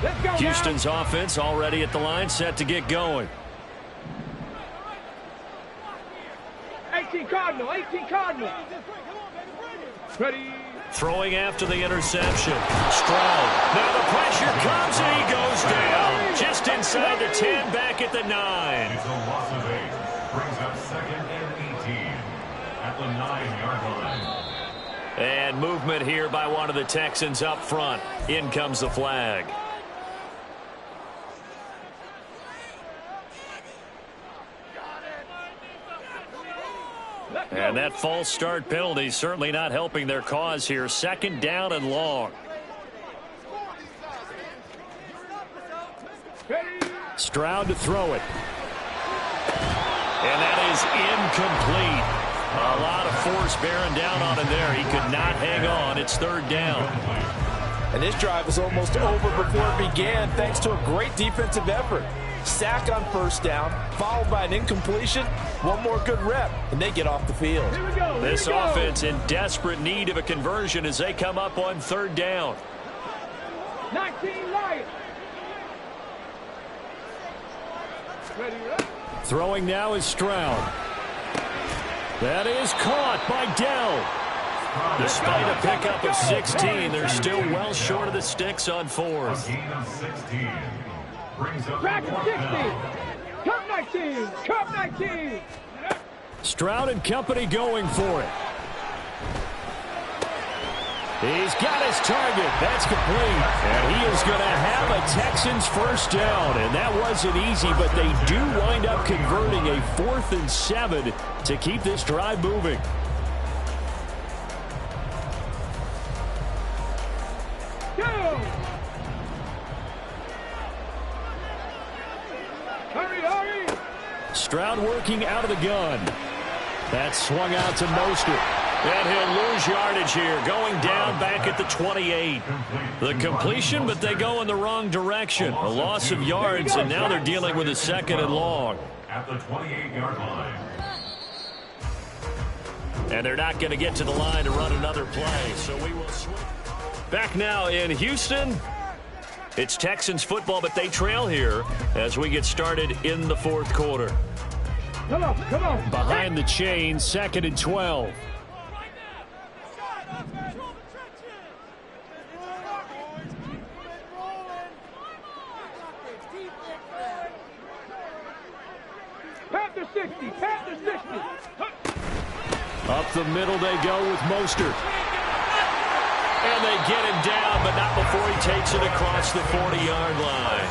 B: Let's go
A: Houston's offense already at the line, set to get going.
B: 18 Cardinal, 18 Cardinal. Ready.
A: Throwing after the interception. Stroud. Now the pressure comes and he goes down. Just inside the 10, back at the 9.
D: It's a loss of 8. Brings up 2nd and 18 at the 9-yard line.
A: And movement here by one of the Texans up front. In comes the flag. And And that false start penalty certainly not helping their cause here. 2nd down and long. Stroud to throw it. And that is incomplete. A lot of force bearing down on him there. He could not hang on. It's 3rd down.
E: And this drive was almost over before it began thanks to a great defensive effort. Sack on 1st down, followed by an incompletion. One more good rep, and they get off the field.
A: This offense in desperate need of a conversion as they come up on 3rd down.
B: 19 Lions.
A: Throwing now is Stroud. That is caught by Dell. Despite a pickup of 16, they're still well short of the sticks on 4th.
B: Crack 60. Cup 19. Cup 19.
A: Stroud and company going for it. He's got his target. That's complete. And he is going to have a Texans 1st down. And that wasn't easy, but they do wind up converting a 4th and 7 to keep this drive moving.
B: Go. Hurry, hurry.
A: Stroud working out of the gun. That swung out to Mostert. And he'll lose yardage here, going down back at the 28. The completion, but they go in the wrong direction. A loss of yards, and now they're dealing with a 2nd and long.
D: At the 28-yard line.
A: And they're not going to get to the line to run another play, so we will switch. Back now in Houston. It's Texans football, but they trail here as we get started in the 4th quarter.
B: Come on, come on.
A: Behind the chain, 2nd and 12.
B: Panther 60. Panther 60.
A: Up the middle they go with Mostert. And they get him down, but not before he takes it across the 40-yard line.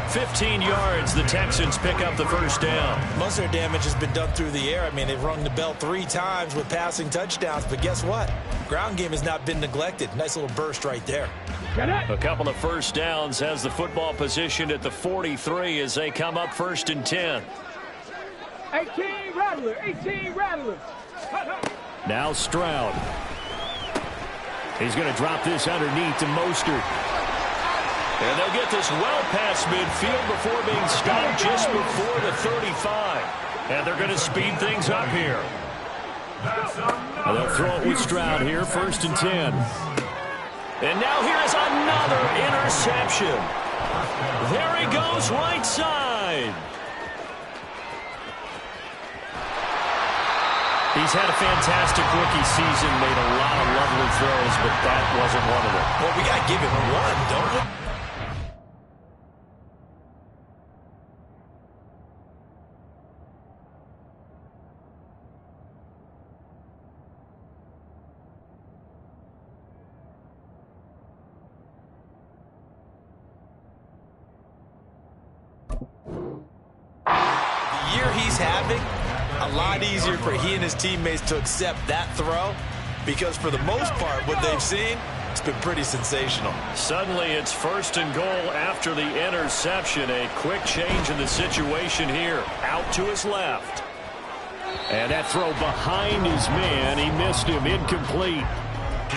A: 15 yards, the Texans pick up the 1st down.
E: Most of their damage has been done through the air. I mean, they've rung the bell 3 times with passing touchdowns, but guess what? Ground game has not been neglected. Nice little burst right there.
A: A couple of 1st downs, has the football positioned at the 43 as they come up 1st and 10.
B: 18 Rattler. 18 Rattler.
A: Now Stroud. He's going to drop this underneath to Mostert. And they'll get this well past midfield before being stopped just before the 35. And they're going to speed things up here. And they'll throw it with Stroud here, 1st and 10. And now here is another interception. There he goes, right side. He's had a fantastic rookie season, made a lot of lovely throws, but that wasn't one of them.
E: Well, we got to give him one, don't we? The year he's having, a lot easier for he and his teammates to accept that throw because for the most part what they've seen, it's been pretty sensational.
A: Suddenly it's 1st and goal after the interception. A quick change in the situation here. Out to his left. And that throw behind his man. He missed him. Incomplete.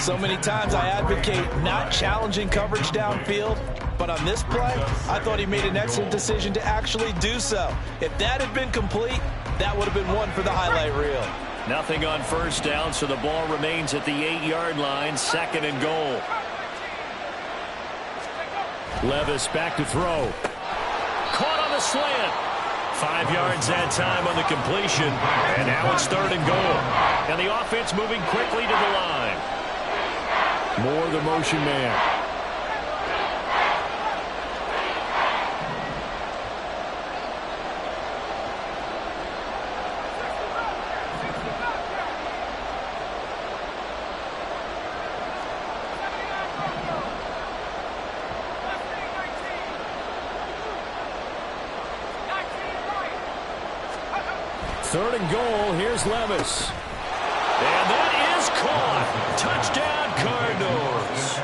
E: So many times I advocate not challenging coverage downfield, but on this play, I thought he made an excellent decision to actually do so. If that had been complete, that would have been one for the highlight reel.
A: Nothing on 1st down, so the ball remains at the 8-yard line, 2nd and goal. Levis back to throw. Caught on the slant. 5 yards that time on the completion, and now it's 3rd and goal. And the offense moving quickly to the line. More the motion man. Third and goal. Here's Levis. And that is caught. Touchdown, Cardinals.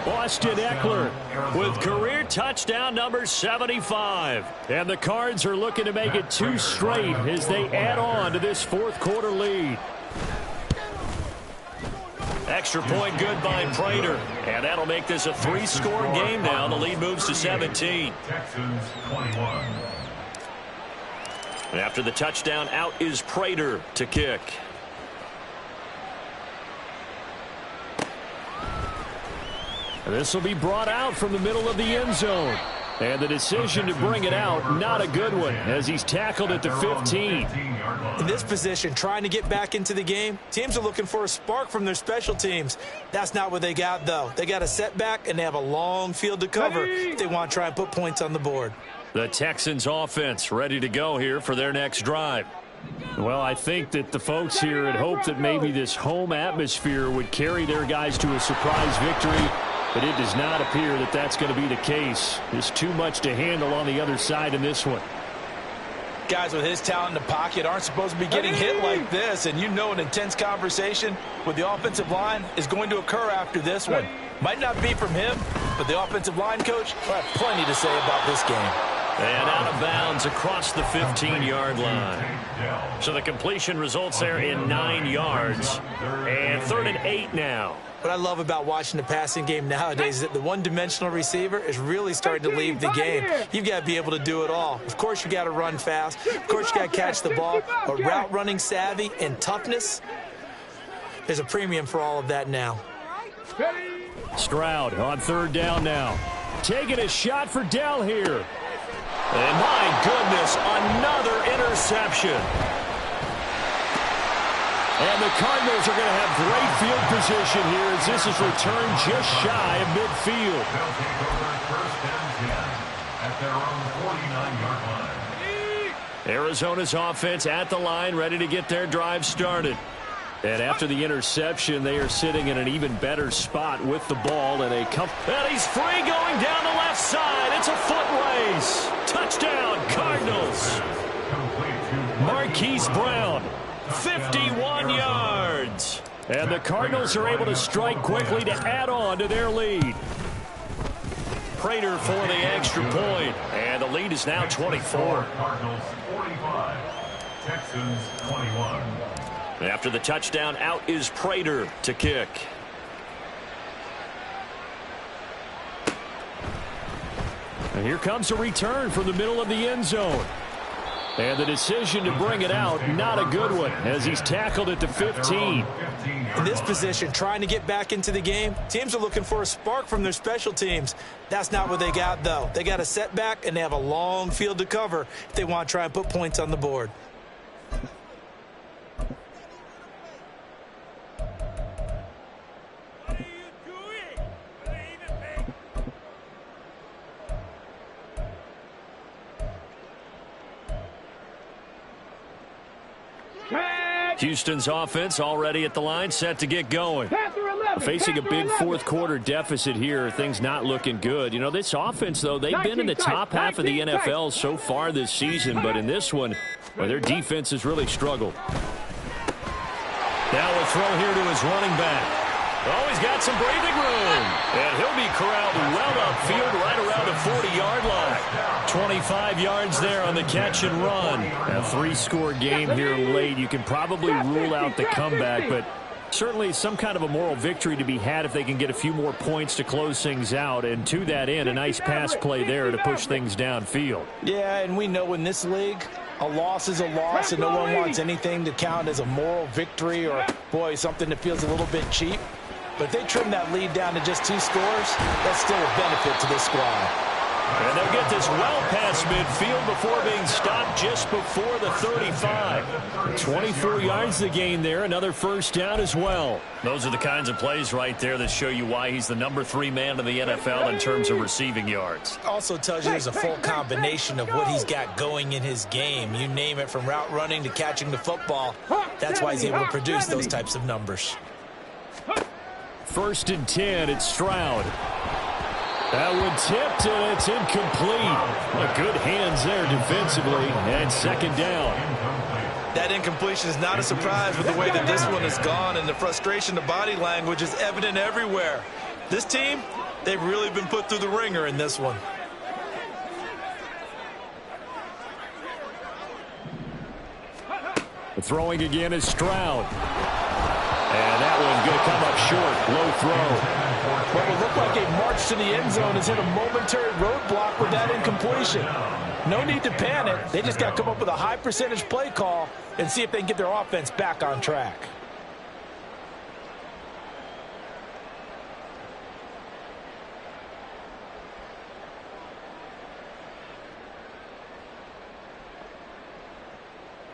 A: Austin Eckler with career touchdown number 75. And the Cards are looking to make it 2 straight as they add on to this fourth quarter lead. Extra point good by Prater. And that'll make this a 3-score game now. The lead moves to 17.
D: Texans 21.
A: And after the touchdown, out is Prater to kick. This will be brought out from the middle of the end zone. And the decision to bring it out, not a good one, as he's tackled at the 15.
E: In this position, trying to get back into the game, teams are looking for a spark from their special teams. That's not what they got, though. They got a setback, and they have a long field to cover if they want to try and put points on the board.
A: The Texans offense ready to go here for their next drive. Well, I think that the folks here had hoped that maybe this home atmosphere would carry their guys to a surprise victory. But it does not appear that that's going to be the case. There's too much to handle on the other side in this one.
C: Guys with his talent in the pocket aren't supposed to be getting hit like this. And you know an intense conversation with the offensive line is going to occur after this one. Might not be from him, but the offensive line coach will have plenty to say about this game.
A: And out of bounds across the 15-yard line. So the completion results there in 9 yards. And 3rd and 8 now.
E: What I love about watching the passing game nowadays is that the one-dimensional receiver is really starting to leave the game. You've got to be able to do it all. Of course, you got to run fast. Of course, you got to catch the ball. But route running savvy and toughness, there's a premium for all of that now.
A: Stroud on 3rd down now. Taking a shot for Dell here. And my goodness, another interception. And the Cardinals are going to have great field position here as this is returned just shy of midfield.
D: They'll take over 1st and 10 at their own 49-yard line.
A: Arizona's offense at the line, ready to get their drive started. And after the interception, they are sitting in an even better spot with the ball. And he's free going down the left side. It's a foot race. Touchdown, Cardinals. Marquise Brown. 51 yards. And the Cardinals are able to strike quickly to add on to their lead. Prater for the extra point. And the lead is now 24.
D: Cardinals 45. Texans 21.
A: After the touchdown, out is Prater to kick. And here comes a return from the middle of the end zone. And the decision to bring it out, not a good one, as he's tackled at the 15.
E: In this position, trying to get back into the game, teams are looking for a spark from their special teams. That's not what they got, though. They got a setback, and they have a long field to cover if they want to try and put points on the board.
A: Houston's offense already at the line, set to get going. Facing a big fourth quarter deficit here, things not looking good. You know, this offense, though, they've been in the top half of the NFL so far this season, but in this one, well, their defense has really struggled. Now a throw here to his running back. Oh, he's got some breathing room. And he'll be corralled well upfield right around the 40-yard line. 25 yards there on the catch and run. A 3-score game here late. You can probably rule out the comeback, but certainly some kind of a moral victory to be had if they can get a few more points to close things out. And to that end, a nice pass play there to push things downfield.
C: Yeah, and we know in this league, a loss is a loss, and no one wants anything to count as a moral victory or, boy, something that feels a little bit cheap. But if they trim that lead down to just 2 scores, that's still a benefit to this squad.
A: And they'll get this well past midfield before being stopped just before the 35. 24 yards to gain there, another first down as well. Those are the kinds of plays right there that show you why he's the number 3 man in the NFL in terms of receiving yards.
E: Also tells you there's a full combination of what he's got going in his game. You name it, from route running to catching the football. That's why he's able to produce those types of numbers.
A: 1st and 10, it's Stroud. That one tipped, and it's incomplete. Well, good hands there defensively, and 2nd down.
C: That incompletion is not a surprise with the way that this one has gone, and the frustration, the body language is evident everywhere. This team, they've really been put through the ringer in this one.
A: The throwing again is Stroud. And that one's going to come up short. Low throw.
E: What would look like a march to the end zone is hit a momentary roadblock with that incompletion. No need to panic. They just got to come up with a high percentage play call and see if they can get their offense back on track.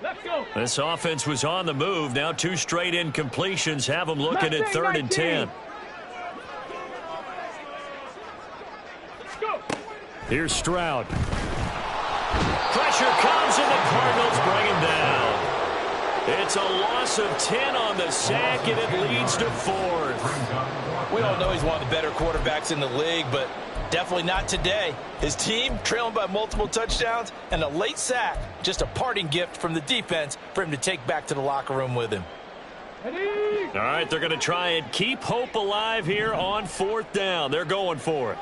B: Let's go.
A: This offense was on the move. Now 2 straight incompletions have them looking at 3rd and 10.
B: Let's go.
A: Here's Stroud. Pressure comes and the Cardinals bring him down. It's a loss of 10 on the sack, and it leads to 4th.
C: We all know he's one of the better quarterbacks in the league, but definitely not today. His team trailing by multiple touchdowns, and a late sack, just a parting gift from the defense for him to take back to the locker room with him.
B: Ready?
A: All right, they're going to try and keep hope alive here on 4th down. They're going for it.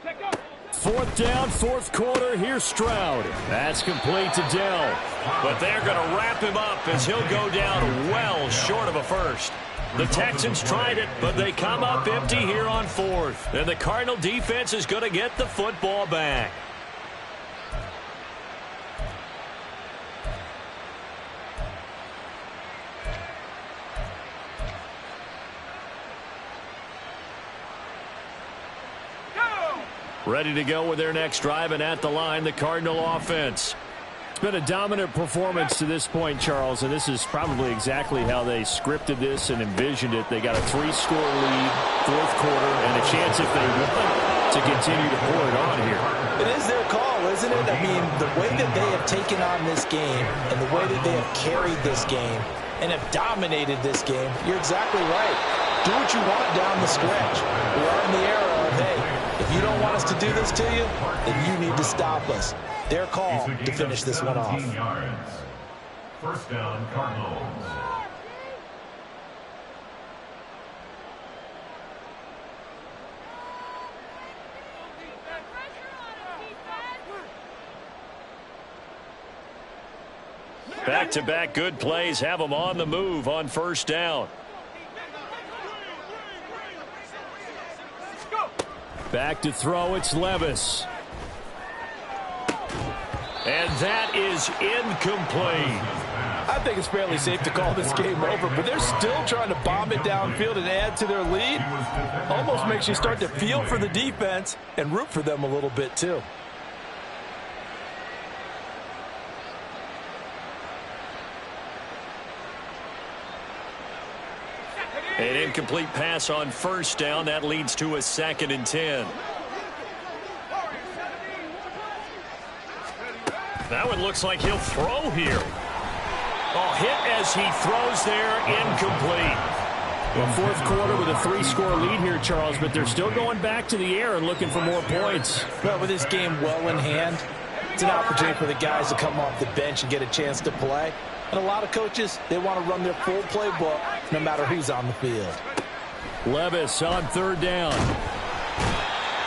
B: Check up.
A: 4th down, 4th quarter. Here's Stroud. That's complete to Dell. But they're going to wrap him up as he'll go down well short of a first. The Texans tried it, but they come up empty here on 4th. And the Cardinal defense is going to get the football back. Ready to go with their next drive, and at the line, the Cardinal offense. It's been a dominant performance to this point, Charles, and this is probably exactly how they scripted this and envisioned it. They got a 3-score lead, 4th quarter, and a chance if they want to continue to pour it on here.
E: It is their call, isn't it? I mean, the way that they have taken on this game and the way that they have carried this game and have dominated this game, you're exactly right. Do what you want down the stretch. We are in the era of, hey, if you don't want us to do this to you, then you need to stop us. Their call to finish this one off.
D: 15 yards. 1st down, Cardinals.
A: Back-to-back good plays have them on the move on 1st down. Back to throw, it's Levis. And that is incomplete.
E: I think it's fairly safe to call this game over, but they're still trying to bomb it downfield and add to their lead. Almost makes you start to feel for the defense and root for them a little bit too.
A: An incomplete pass on 1st down. That leads to a 2nd and 10. That one looks like he'll throw here. Oh, hit as he throws there, incomplete. Well, 4th quarter with a 3-score lead here, Charles, but they're still going back to the air and looking for more points.
E: But with this game well in hand, it's an opportunity for the guys to come off the bench and get a chance to play. And a lot of coaches, they want to run their full playbook no matter who's on the field.
A: Levis on 3rd down.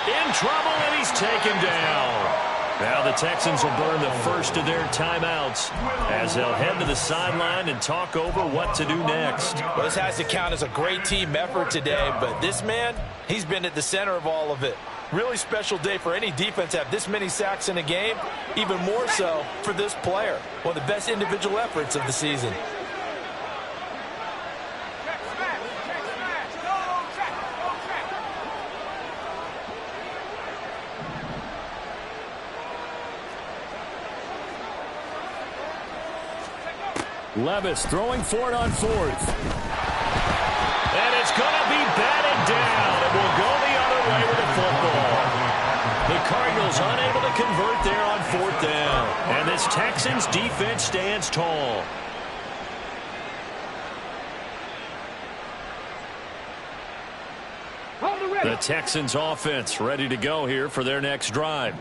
A: In trouble, and he's taken down. Now the Texans will burn the first of their timeouts as they'll head to the sideline and talk over what to do next.
C: Well, this has to count as a great team effort today, but this man, he's been at the center of all of it. Really special day for any defense to have this many sacks in a game, even more so for this player. One of the best individual efforts of the season.
A: Levis throwing for it on 4th. And it's going to be batted down. It will go the other way with the football. The Cardinals unable to convert there on 4th down. And this Texans defense stands tall. The Texans offense ready to go here for their next drive.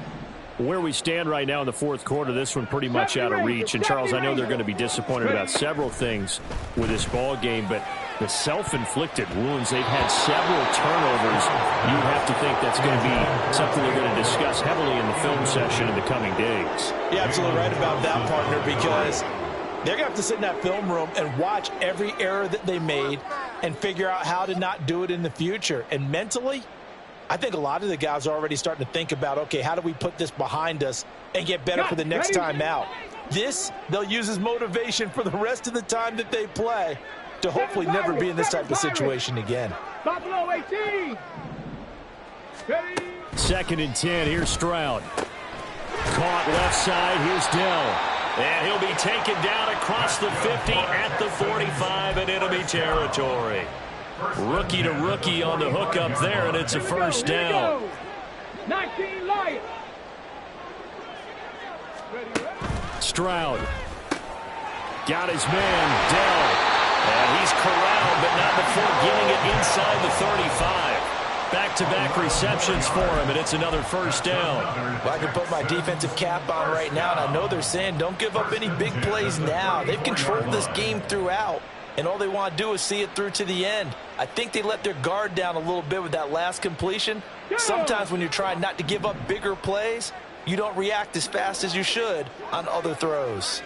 F: Where we stand right now in the fourth quarter, this one pretty much out of reach. And, Charles, I know they're going to be disappointed about several things with this ball game, but the self-inflicted wounds, they've had several turnovers. You have to think that's going to be something they're going to discuss heavily in the film session in the coming days.
E: You're absolutely right about that, partner, because they're going to have to sit in that film room and watch every error that they made and figure out how to not do it in the future. And mentally, I think a lot of the guys are already starting to think about, okay, how do we put this behind us and get better for the next time out? This, they'll use as motivation for the rest of the time that they play to hopefully never be in this type of situation again.
B: Buffalo 18. Ready.
A: 2nd and 10. Here's Stroud. Caught left side. Here's Dell. And he'll be taken down across the 50 at the 45 in enemy territory. Rookie to rookie on the hook up there, and it's a first down.
B: 19 Lions.
A: Stroud. Got his man, Dell. And he's corralled, but not before getting it inside the 35. Back-to-back receptions for him, and it's another first down.
E: Well, I can put my defensive cap on right now, and I know they're saying don't give up any big plays now. They've controlled this game throughout, and all they want to do is see it through to the end. I think they let their guard down a little bit with that last completion. Sometimes when you're trying not to give up bigger plays, you don't react as fast as you should on other throws.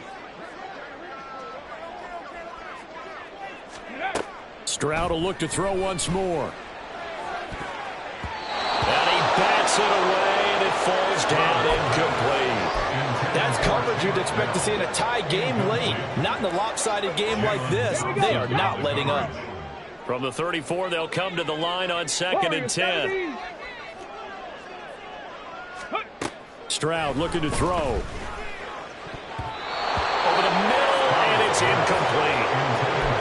A: Stroud will look to throw once more. And he bats it away, and it falls down incomplete.
E: That's coverage you'd expect to see in a tie game late. Not in a lopsided game like this. They are not letting up.
A: From the 34, they'll come to the line on 2nd and 10. Stroud looking to throw. Over the middle, and it's incomplete.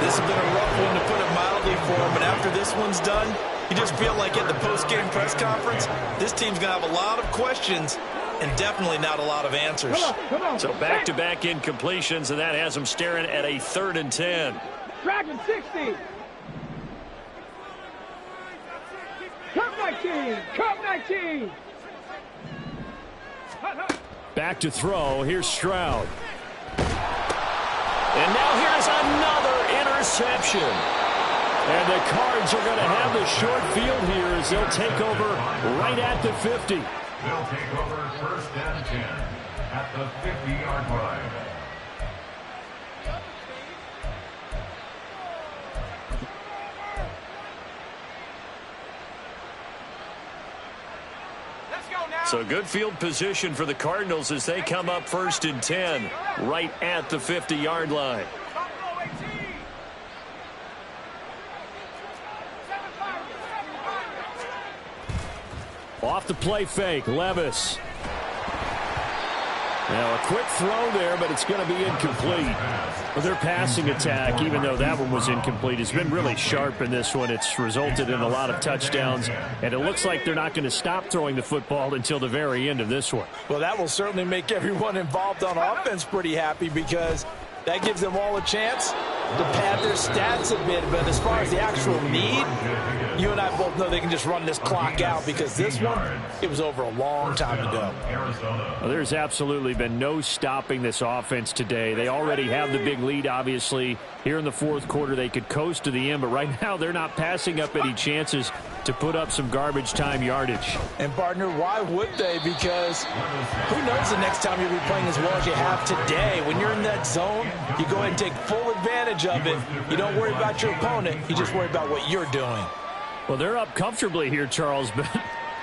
E: This has been a rough one, to put it mildly, for him. But after this one's done, you just feel like at the post-game press conference, this team's going to have a lot of questions and definitely not a lot of answers.
B: Come on.
A: So back-to-back incompletions, and that has them staring at a 3rd and 10.
B: Dragon 60. Cup 19. Cup 19.
A: Back to throw. Here's Stroud. And now here's another interception. And the Cards are going to have the short field here as they'll take over right at the 50.
D: They'll take over 1st and 10 at the 50-yard line.
A: So good field position for the Cardinals as they come up 1st and 10 right at the 50-yard line. Off the play fake, Levis. Now a quick throw there, but it's going to be incomplete. Well, their passing attack, even though that one was incomplete, has been really sharp in this one. It's resulted in a lot of touchdowns, and it looks like they're not going to stop throwing the football until the very end of this one.
E: Well, that will certainly make everyone involved on offense pretty happy, because that gives them all a chance to pad their stats a bit. But as far as the actual need, you and I both know they can just run this clock out, because this one, it was over a long time ago.
A: Well, there's absolutely been no stopping this offense today. They already have the big lead, obviously. Here in the fourth quarter, they could coast to the end, but right now they're not passing up any chances to put up some garbage time yardage.
E: And, partner, why would they? Because who knows the next time you'll be playing as well as you have today. When you're in that zone, you go ahead and take full advantage of it. You don't worry about your opponent. You just worry about what you're doing.
A: Well, they're up comfortably here, Charles, but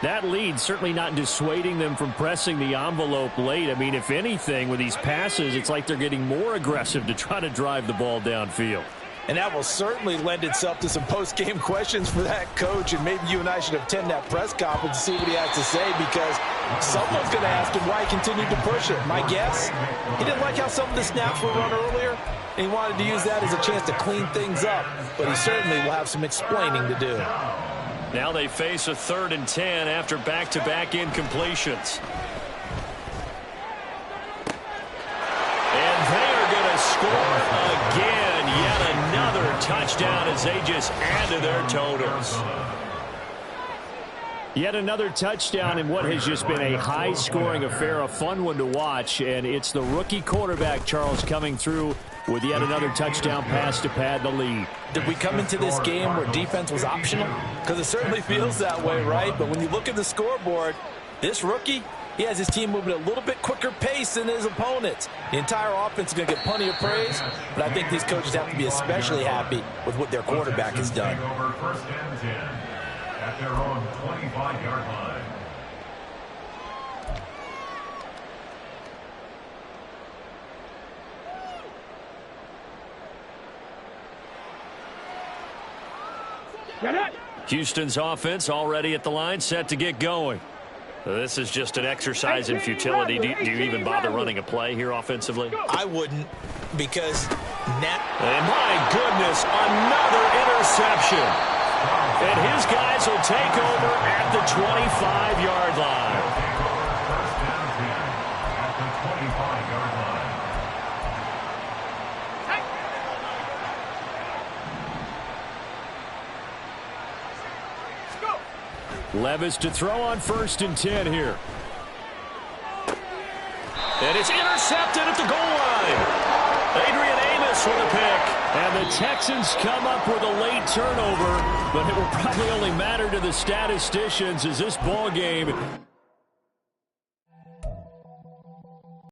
A: that lead certainly not dissuading them from pressing the envelope late. I mean, if anything, with these passes, it's like they're getting more aggressive to try to drive the ball downfield.
E: And that will certainly lend itself to some post-game questions for that coach, and maybe you and I should attend that press conference to see what he has to say, because someone's going to ask him why he continued to push it. My guess, he didn't like how some of the snaps were run earlier, and he wanted to use that as a chance to clean things up, but he certainly will have some explaining to do.
A: Now they face a 3rd and 10 after back-to-back incompletions. And they are going to score again. Yet another touchdown as they just add to their totals.
F: Yet another touchdown in what has just been a high-scoring affair, a fun one to watch. And it's the rookie quarterback, Charles, coming through with yet another touchdown pass to pad the lead.
C: Did we come into this game where defense was optional? Because it certainly feels that way, right? But when you look at the scoreboard, this rookie, he has his team moving at a little bit quicker pace than his opponents. The entire offense is going to get plenty of praise, but I think these coaches have to be especially happy with what their quarterback has done.
D: Over first and 10 at their own 25-yard line.
B: Get it.
F: Houston's offense already at the line, set to get going. This is just an exercise in futility. Do you even bother running a play here offensively?
C: I wouldn't, because now...
F: And my goodness, another interception. And his guys will take over at the 25-yard line.
D: First down 10 at the 25-yard line.
F: Levis to throw on first and 10 here. And it's intercepted at the goal line. Adrian Amos with a pick. And the Texans come up with a late turnover, but it will probably only matter to the statisticians as this ball game